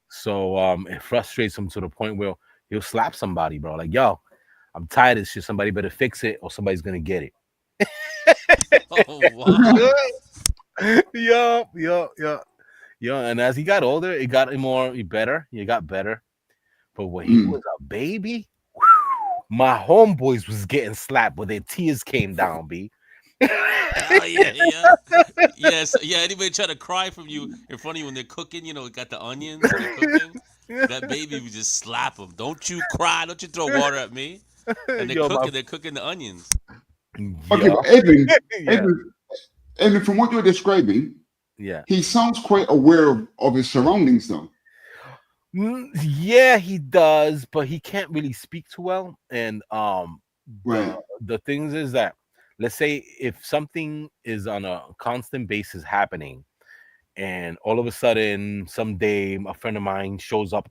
So it frustrates him to the point where he'll slap somebody, bro. Like, yo, I'm tired of this shit. Somebody better fix it, or somebody's gonna get it. Oh, wow. Yo. And as he got older, it got better. He got better. But when he was a baby, my homeboys was getting slapped when their tears came down, B. Oh, yeah. Yes. Yeah, anybody try to cry from you in front of you when they're cooking, got the onions and they're cooking, that baby would just slap them. Don't you cry. Don't you throw water at me. And Yo, they're cooking the onions. Okay, yo. but Edwin, Yeah. Edwin, from what you're describing, Yeah. he sounds quite aware of his surroundings, though. Yeah, he does, but he can't really speak too well. And Right. the things is that, let's say if something is on a constant basis happening, and all of a sudden someday a friend of mine shows up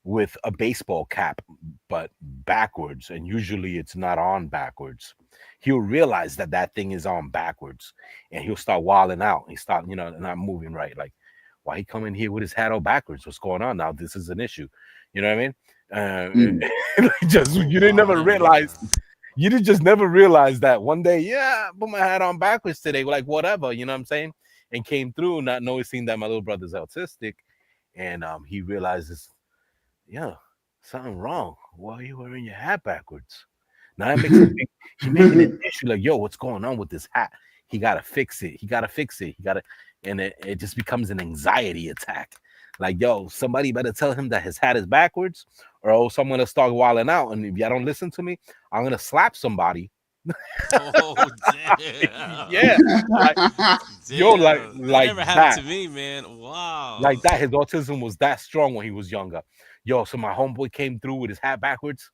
with a baseball cap but backwards, and usually it's not on backwards, he'll realize that that thing is on backwards, and he'll start wilding out. He start not moving right. Like, why he come in here with his hat all backwards? What's going on now? This is an issue. You know what I mean? Just you didn't never realize. You did just never realize that one day. Yeah, I put my hat on backwards today. Like, whatever, you know what I'm saying? And came through not noticing that my little brother's autistic, and he realizes, yeah, something wrong. Why are you wearing your hat backwards? Now that makes he making an issue like, yo, what's going on with this hat? He gotta fix it. He gotta fix it. And it just becomes an anxiety attack. Like, yo, somebody better tell him that his hat is backwards, or else I'm gonna start wilding out. And if y'all don't listen to me, I'm gonna slap somebody. Oh, damn. Yeah, like, yo, Damn. That like never happened that. to me, man. Wow. Like that. His autism was that strong when he was younger. Yo, so my homeboy came through with his hat backwards,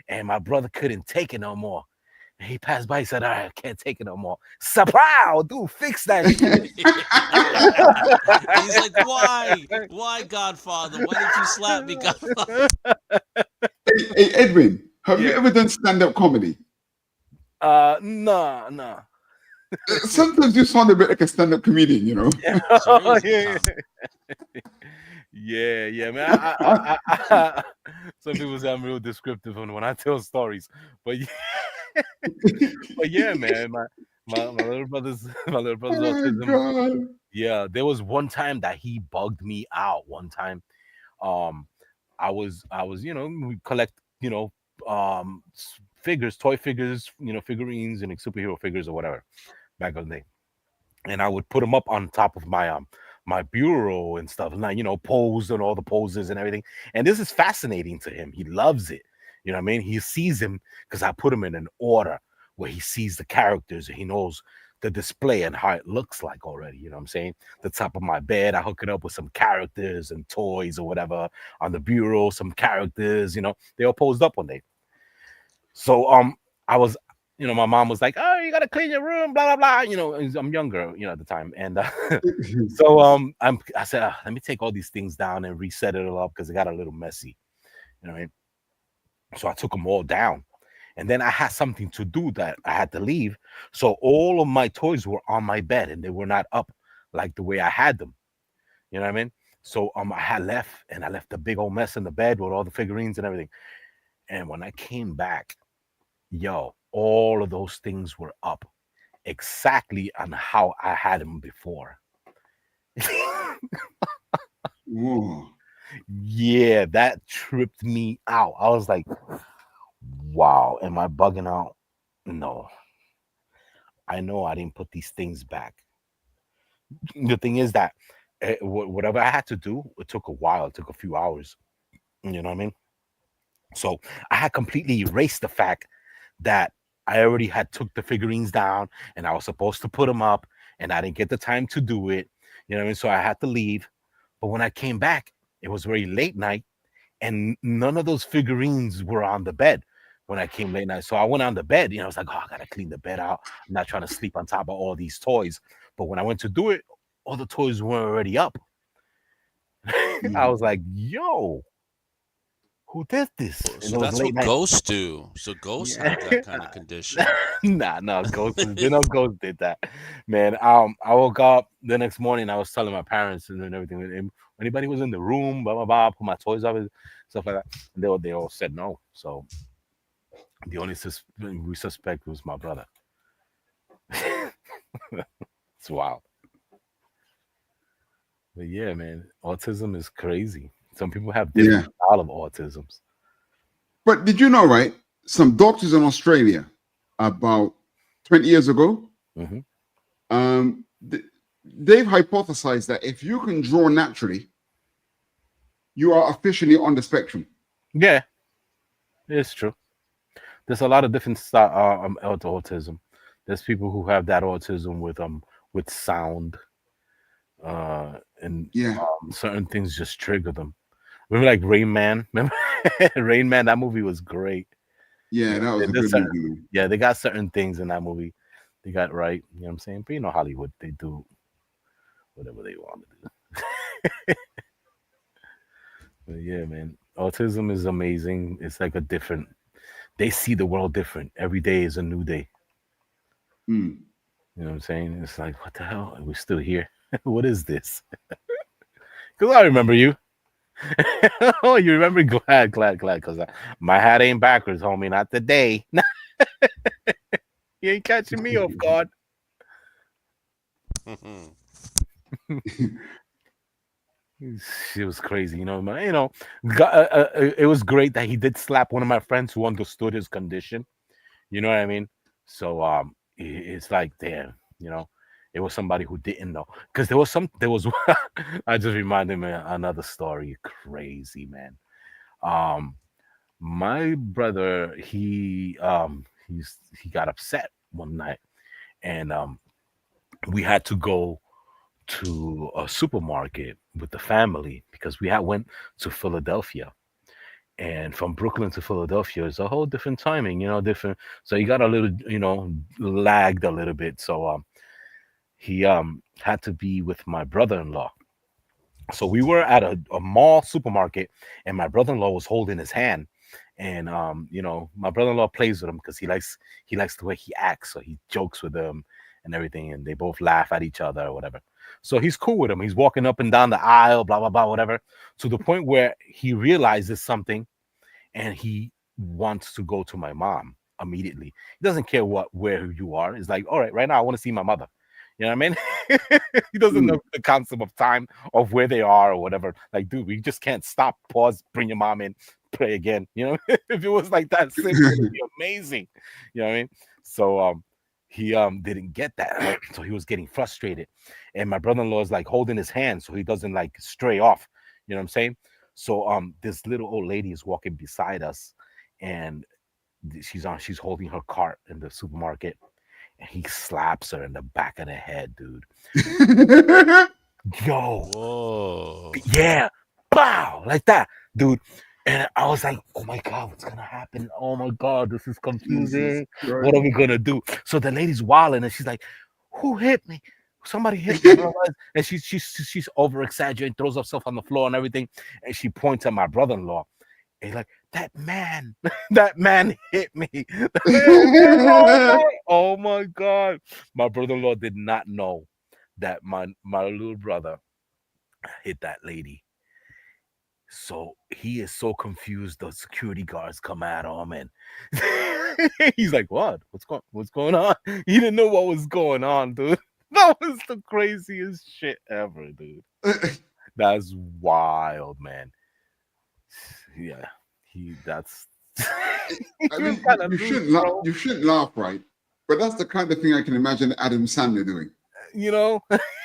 and my brother couldn't take it no more. And he passed by, he said, "All right, I can't take it no more." Surprise, dude, fix that shit. He's like, why? Why, Godfather? Why did you slap me, Godfather? Hey, Edwin, have you Yeah. ever done stand-up comedy? Nah. Sometimes you sound a bit like a stand-up comedian, you know. Oh, Seriously, yeah, man. Some people say I'm real descriptive when I tell stories, but but yeah, man. My little brother's Oh autism. God. Yeah, there was one time that he bugged me out. One time, um, I was we collect figures, toy figures, figurines and like, superhero figures or whatever back in the day, and I would put them up on top of my bureau and stuff, and like pose and all the poses and everything. And this is fascinating to him. He loves it. You know what I mean? He sees him because I put him in an order where he sees the characters and he knows the display and how it looks like already. You know what I'm saying? The top of my bed, I hook it up with some characters and toys or whatever. On the bureau, some characters. They all posed up one day. So I was, my mom was like, "Oh, you gotta clean your room, blah blah blah." I'm younger, at the time, and so I said, "Let me take all these things down and reset it all up because it got a little messy." You know what I mean? So I took them all down, and then I had something to do that I had to leave. So all of my toys were on my bed and they were not up like the way I had them. You know what I mean? So I had left, and I left a big old mess in the bed with all the figurines and everything. And when I came back, yo, all of those things were up exactly on how I had them before. Whoa. Yeah, that tripped me out. I was like, wow, am I bugging out? No, I know I didn't put these things back. The thing is that whatever I had to do, it took a while, it took a few hours. You know what I mean? So I had completely erased the fact that I already had took the figurines down and I was supposed to put them up and I didn't get the time to do it. You know what I mean? So I had to leave. But when I came back, it was very late night and none of those figurines were on the bed when I came late night. So I went on the bed, I was like, oh, I gotta clean the bed out. I'm not trying to sleep on top of all these toys. But when I went to do it, all the toys were already up. I was like, yo, who did this? And So it was that's late what night. ghosts do. So ghosts have that kind of condition. No, ghosts. No ghost did that, man. I woke up the next morning. I was telling my parents and everything. And anybody was in the room, blah blah blah. Put my toys up and stuff like that. And they all said no. So the only we suspect was my brother. It's wild. But yeah, man, autism is crazy. Some people have different style of autisms. But did you know, right? Some doctors in Australia about 20 years ago, they've hypothesized that if you can draw naturally, you are officially on the spectrum. Yeah, it's true. There's a lot of different style autism. There's people who have that autism with sound, and certain things just trigger them. Remember, like Rain Man. Remember Rain Man? That movie was great. Yeah, that was a good movie. Yeah, they got certain things in that movie they got right. You know what I'm saying? But Hollywood, they do whatever they want to do. But yeah, man, autism is amazing. It's like they see the world different. Every day is a new day. You know what I'm saying? It's like, what the hell? We're still here. What is this? Because I remember you. Oh, you remember? Glad. Because my hat ain't backwards, homie. Not today. You ain't catching me off guard. It was crazy, it was great that he did slap one of my friends who understood his condition. You know what I mean? So it's like, damn, it was somebody who didn't know, because there was I just reminded me of another story. Crazy, man. My brother, he got upset one night, and we had to go to a supermarket with the family because we had went to Philadelphia, And from Brooklyn to Philadelphia is a whole different timing, different. So he got a little, lagged a little bit. So he had to be with my brother-in-law. So we were at a mall supermarket, and my brother-in-law was holding his hand. And my brother-in-law plays with him because he likes the way he acts. So he jokes with him and everything, and they both laugh at each other or whatever. So he's cool with him. He's walking up and down the aisle, blah blah blah, whatever, to the point where he realizes something, and he wants to go to my mom immediately. He doesn't care where you are. It's like, all right now I want to see my mother. You know what I mean? He doesn't know the concept of time of where they are or whatever. Like, dude, we just can't stop, pause, bring your mom in, play again. If it was like that simple, it'd be amazing. You know what I mean? So he didn't get that. Right? So he was getting frustrated. And my brother-in-law is like holding his hand so he doesn't like stray off. You know what I'm saying? So this little old lady is walking beside us, and she's holding her cart in the supermarket, and he slaps her in the back of the head, dude. Yo, Whoa. yeah, bow, like that, dude. And I was like, oh my God, what's gonna happen? Oh my God, this is confusing. What are we gonna do? So the lady's wilding, and she's like, who hit me? Somebody hit me. And she's over exaggerating, throws herself on the floor and everything. And she points at my brother-in-law. And he's like, that man, that man hit me. Oh my God. My brother-in-law did not know that my little brother hit that lady. So he is so confused. The security guards come at him, and he's like, "What? What's going on?" He didn't know what was going on, dude. That was the craziest shit ever, dude. That's wild, man. Yeah, that's. I mean, you shouldn't laugh, right? But that's the kind of thing I can imagine Adam Sandler doing.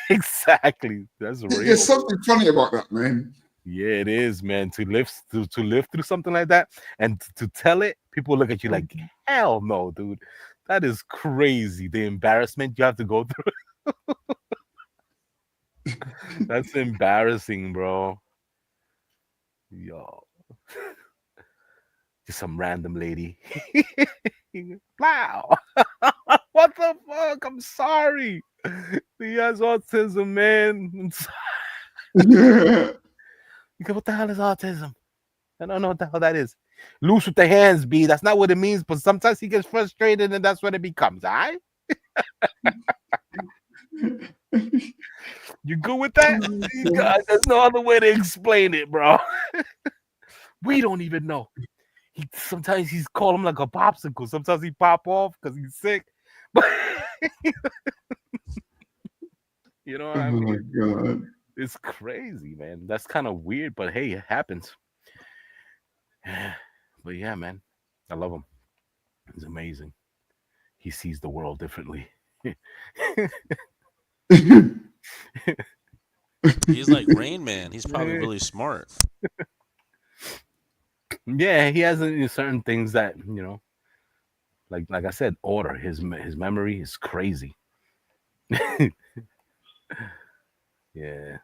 Exactly. That's real. There's something funny about that, man. Yeah, it is, man. To live through something like that, and to tell it, people look at you like, hell no, dude. That is crazy. The embarrassment you have to go through. That's embarrassing, bro. Yo. Just some random lady. Wow. What the fuck? I'm sorry. He has autism, man. I'm sorry. What the hell is autism? I don't know what the hell that is. Loose with the hands, B. That's not what it means, but sometimes he gets frustrated and that's what it becomes, all right? You good with that? God, there's no other way to explain it, bro. We don't even know. Sometimes he's called him like a popsicle. Sometimes he pop off because he's sick. But you know what I mean? Oh my God. It's crazy, man. That's kind of weird, but hey, it happens. But yeah, man, I love him. He's amazing. He sees the world differently. He's like Rain Man. He's probably really smart. Yeah, he has certain things that like I said, order. His memory is crazy. Yeah.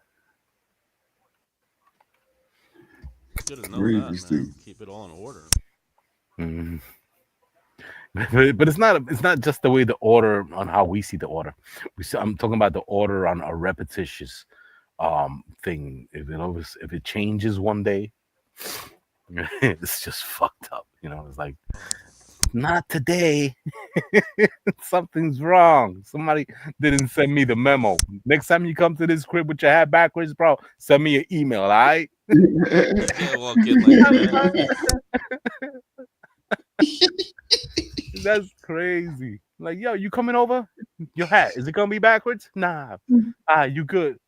Good to know that, man. Keep it all in order. Mm-hmm. But it's not just the way the order on how we see the order. I'm talking about the order on a repetitious thing. If it changes one day, it's just fucked up. It's like, not today. Something's wrong. Somebody didn't send me the memo. Next time you come to this crib with your hat backwards, bro, send me an email, all right? Yeah, walk in like that. That's crazy. Like, yo, you coming over? Your hat, is it gonna be backwards? Nah. You good.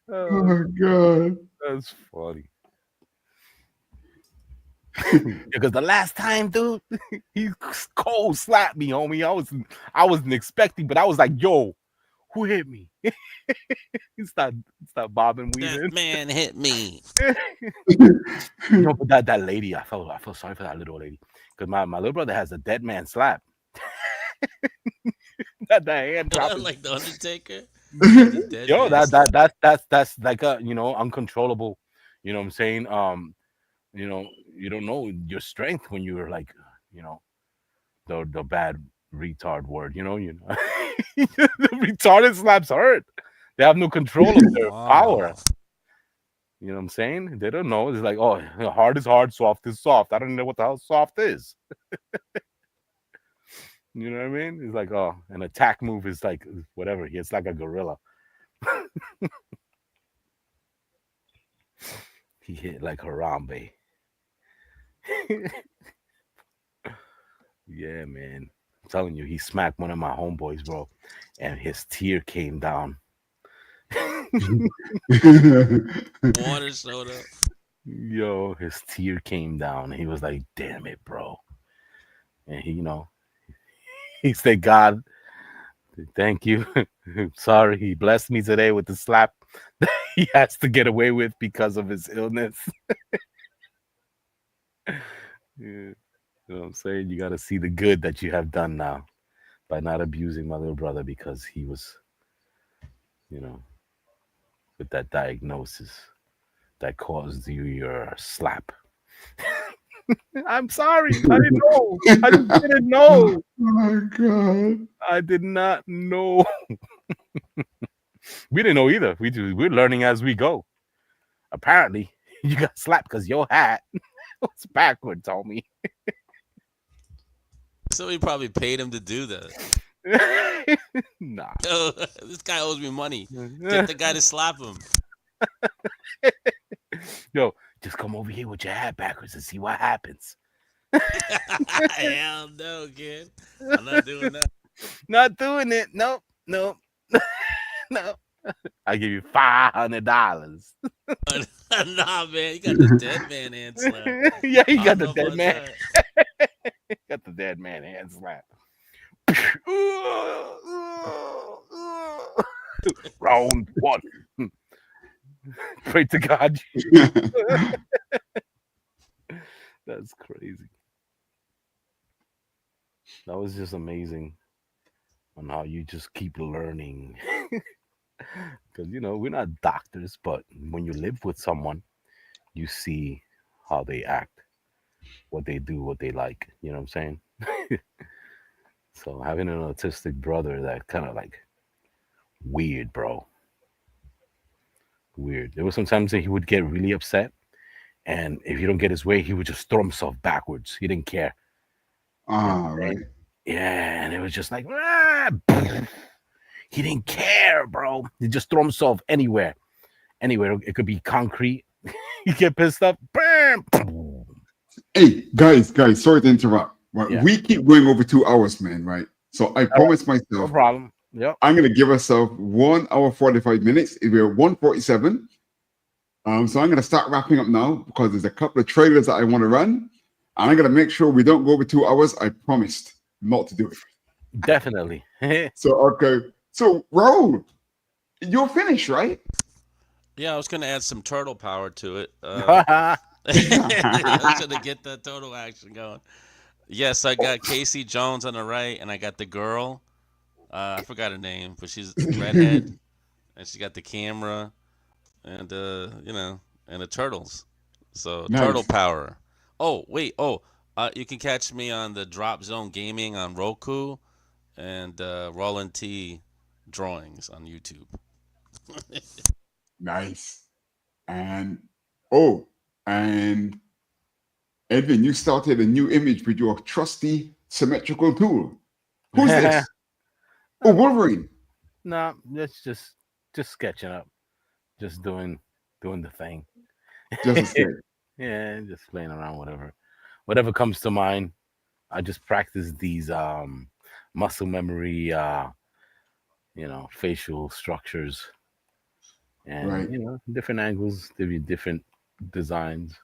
Oh my God. That's funny. Because the last time, dude, he cold slapped me, homie. I wasn't expecting, but I was like, yo, who hit me? He started bobbing, weaving. That man hit me. But that lady, I felt sorry for that little lady. Because my little brother has a dead man slap. That hand drop. Like the Undertaker? The dead Yo, man slap. that's like a uncontrollable. You know what I'm saying? You don't know your strength when you're like, you know, the bad retard word. The retarded slaps hurt. They have no control of their power. Wow. You know what I'm saying? They don't know. It's like, oh, hard is hard, soft is soft. I don't know what the hell soft is. You know what I mean? It's like, oh, an attack move is like whatever. It's like a gorilla. He hit like Harambe. Yeah, man. I'm telling you, he smacked one of my homeboys, bro, and his tear came down. Water showed up. Yo, his tear came down. He was like, damn it, bro. And he said, God, thank you. Sorry, he blessed me today with the slap that he has to get away with because of his illness. Yeah. You know what I'm saying? You got to see the good that you have done now by not abusing my little brother because he was, with that diagnosis that caused you your slap. I'm sorry. I didn't know. I just didn't know. Oh my God. I did not know. We didn't know either. We're learning as we go. Apparently, you got slapped because your hat was backwards, homie. Somebody probably paid him to do that. Nah. Yo, this guy owes me money. Get the guy to slap him. Yo, just come over here with your hat backwards and see what happens. Hell no, kid. I'm not doing that. Not doing it. Nope. Nope. No. I give you $500. Nah, man. You got the dead man hand slap. Yeah, he I got don't the know dead about man. that. Got the dead man hand slap. Round one. Pray to God. That's crazy. That was just amazing on how you just keep learning. Because, we're not doctors, but when you live with someone, you see how they act, what they do, what they like. You know what I'm saying? So having an autistic brother that kind of like weird, bro. Weird. There was sometimes that he would get really upset, and if you don't get his way, he would just throw himself backwards. He didn't care. Ah, right. Yeah, and it was just like he didn't care, bro. He just throw himself anywhere. Anywhere. It could be concrete. You get pissed off. Bam! Hey, guys, sorry to interrupt. Right, Yeah. we keep going over 2 hours, man, right? So I promised No myself problem. Yep. I'm gonna give ourselves 1 hour 45 minutes. We're 147. So I'm gonna start wrapping up now because there's a couple of trailers that I want to run. And I'm gonna make sure we don't go over 2 hours. I promised not to do it. Definitely. So okay. So Raul, you're finished, right? Yeah, I was going to add some turtle power to it. I was going to get that turtle action going. Yes, I got Casey Jones on the right, and I got the girl. I forgot her name, but she's redhead, and she got the camera, and and the turtles. So turtle Nice. power. Oh wait, you can catch me on the Drop Zone Gaming on Roku, and Roland T Drawings on YouTube. Nice. And and Edwin, you started a new image with your trusty symmetrical tool. Who's this? Oh, Wolverine. No, that's just sketching up, just doing the thing. Just a second. Yeah, just playing around, whatever comes to mind. I just practice these muscle memory, facial structures, and Right. different angles, different designs.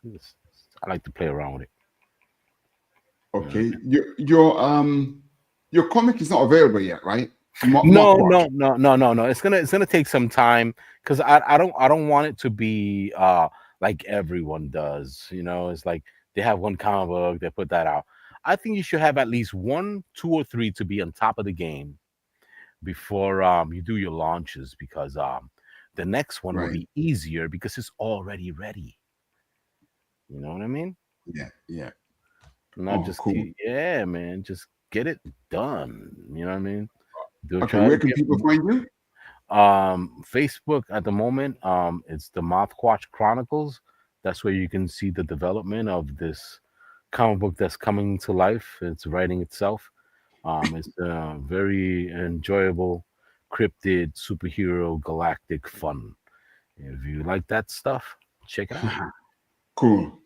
I like to play around with it. Okay. Your comic is not available yet, right? No. It's gonna take some time because I don't want it to be like everyone does. It's like they have one comic book, they put that out. I think you should have at least 1, 2, or 3 to be on top of the game before you do your launches, because the next one will Right. be easier because it's already ready. You know what I mean? Yeah, yeah. Not Oh, just cool. yeah, man. Just get it done. You know what I mean? Okay, where can people find you? Facebook at the moment, it's the Mothquatch Chronicles. That's where you can see the development of this comic book that's coming to life. It's writing itself. It's very enjoyable, cryptid, superhero, galactic fun. If you like that stuff, check it out. Cool.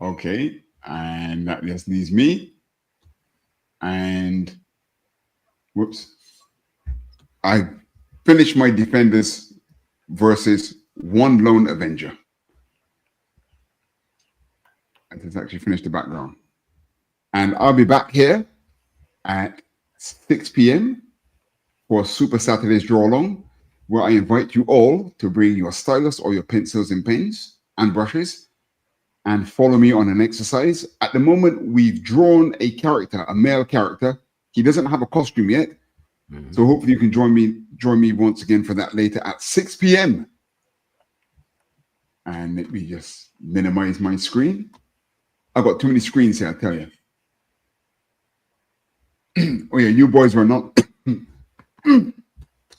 Okay, and that just leaves me. And whoops, I finished my Defenders versus One Lone Avenger. I just actually finished the background, and I'll be back here at 6 p.m. for Super Saturday's Draw Along, where I invite you all to bring your stylus or your pencils and pens and brushes and follow me on an exercise. At the moment, we've drawn a character, a male character. He doesn't have a costume yet. So hopefully you can join me once again for that later at 6 p.m. And let me just minimize my screen. I've got too many screens here, I tell you. Oh yeah, you boys were not,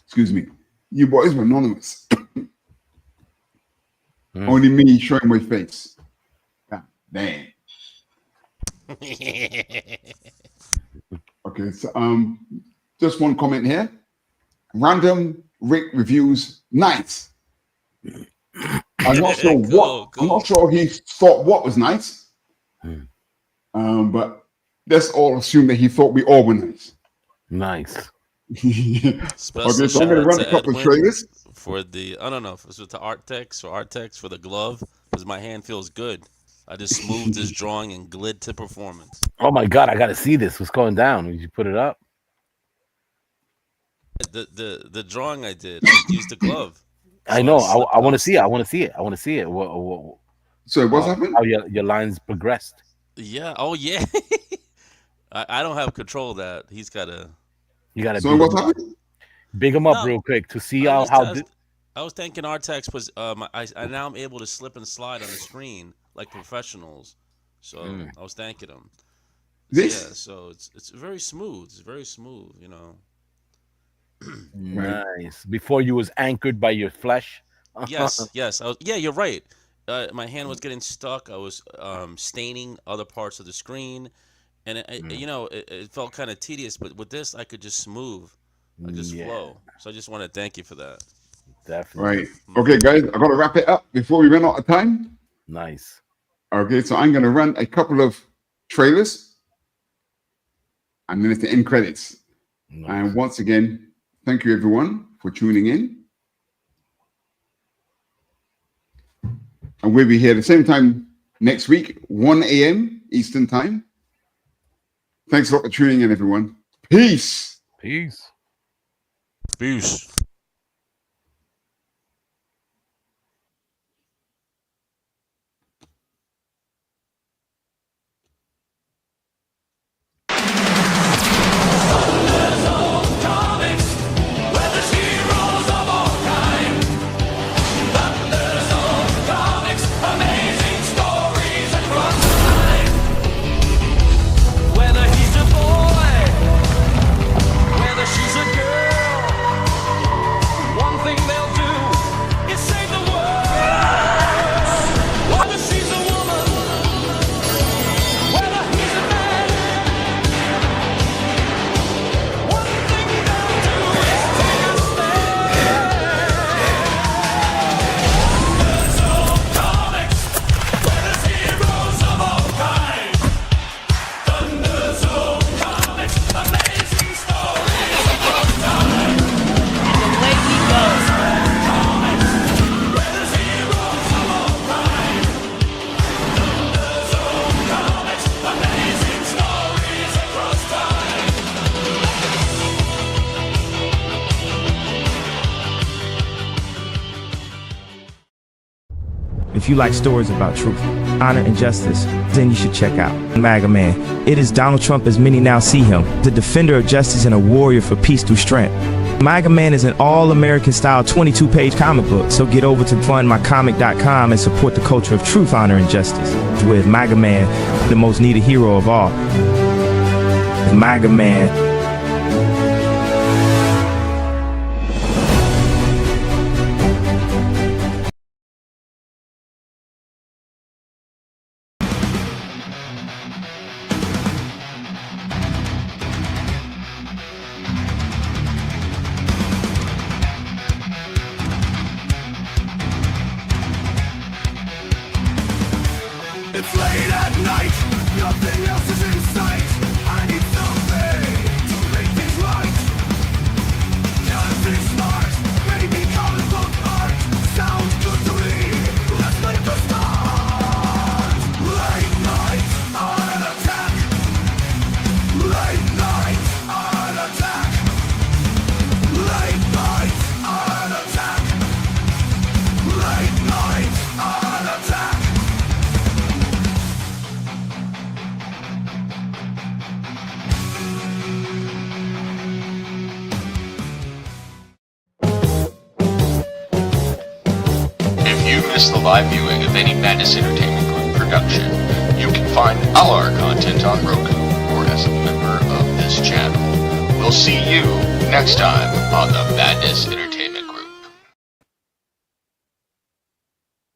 excuse me. You boys were anonymous. Only me showing my face. God damn. Okay, so just one comment here. Random Rick reviews nice. I'm not sure what. I'm not sure he thought what was nice. But let's all assume that he thought we all were nice. Nice. Okay, so I'm going to run a couple of trailers for the, I don't know, if it's with the art text for the glove, because my hand feels good. I just smoothed this drawing and glid to performance. Oh my God, I got to see this. What's going down? Did you put it up? The drawing I did, I used the glove. I know. I want to see it. I want to see it. I want to see it. So what's happened? How your lines progressed. Yeah. Oh yeah. I don't have control of that. He's got to. You got to. So what's happened? Big him up real quick to see how. I was thinking Artex was. I now I'm able to slip and slide on the screen like professionals. So I was thanking him. This? Yeah. So it's very smooth. It's very smooth. You know. Nice. Before you was anchored by your flesh. Yes. Yeah, you're right. My hand was getting stuck. I was staining other parts of the screen, and it felt kind of tedious. But with this, I could just smooth, flow. So I just want to thank you for that. Definitely. Right. Okay, guys, I got to wrap it up before we run out of time. Nice. Okay, so I'm going to run a couple of trailers, and then it's the end credits. Nice. And once again, thank you everyone for tuning in. And we'll be here the same time next week, 1 a.m. Eastern Time. Thanks a lot for tuning in, everyone. Peace. Peace. Peace. If you like stories about truth, honor, and justice, then you should check out MAGA Man. It is Donald Trump as many now see him, the defender of justice and a warrior for peace through strength. MAGA Man is an all-American style 22-page comic book, so get over to fundmycomic.com and support the culture of truth, honor, and justice. With MAGA Man, the most needed hero of all. MAGA Man. It's late at night, nothing else is in sight. I need something to make things right. Nothing smart, maybe comic book art. Sounds good to me, let's make the start. Late night, on attack. Late night, on attack. Late night, on attack. Late night, on attack. If you missed the live viewing of any Madness Entertainment Group production, you can find all our content on Roku or as a member of this channel. We'll see you next time on the Madness Entertainment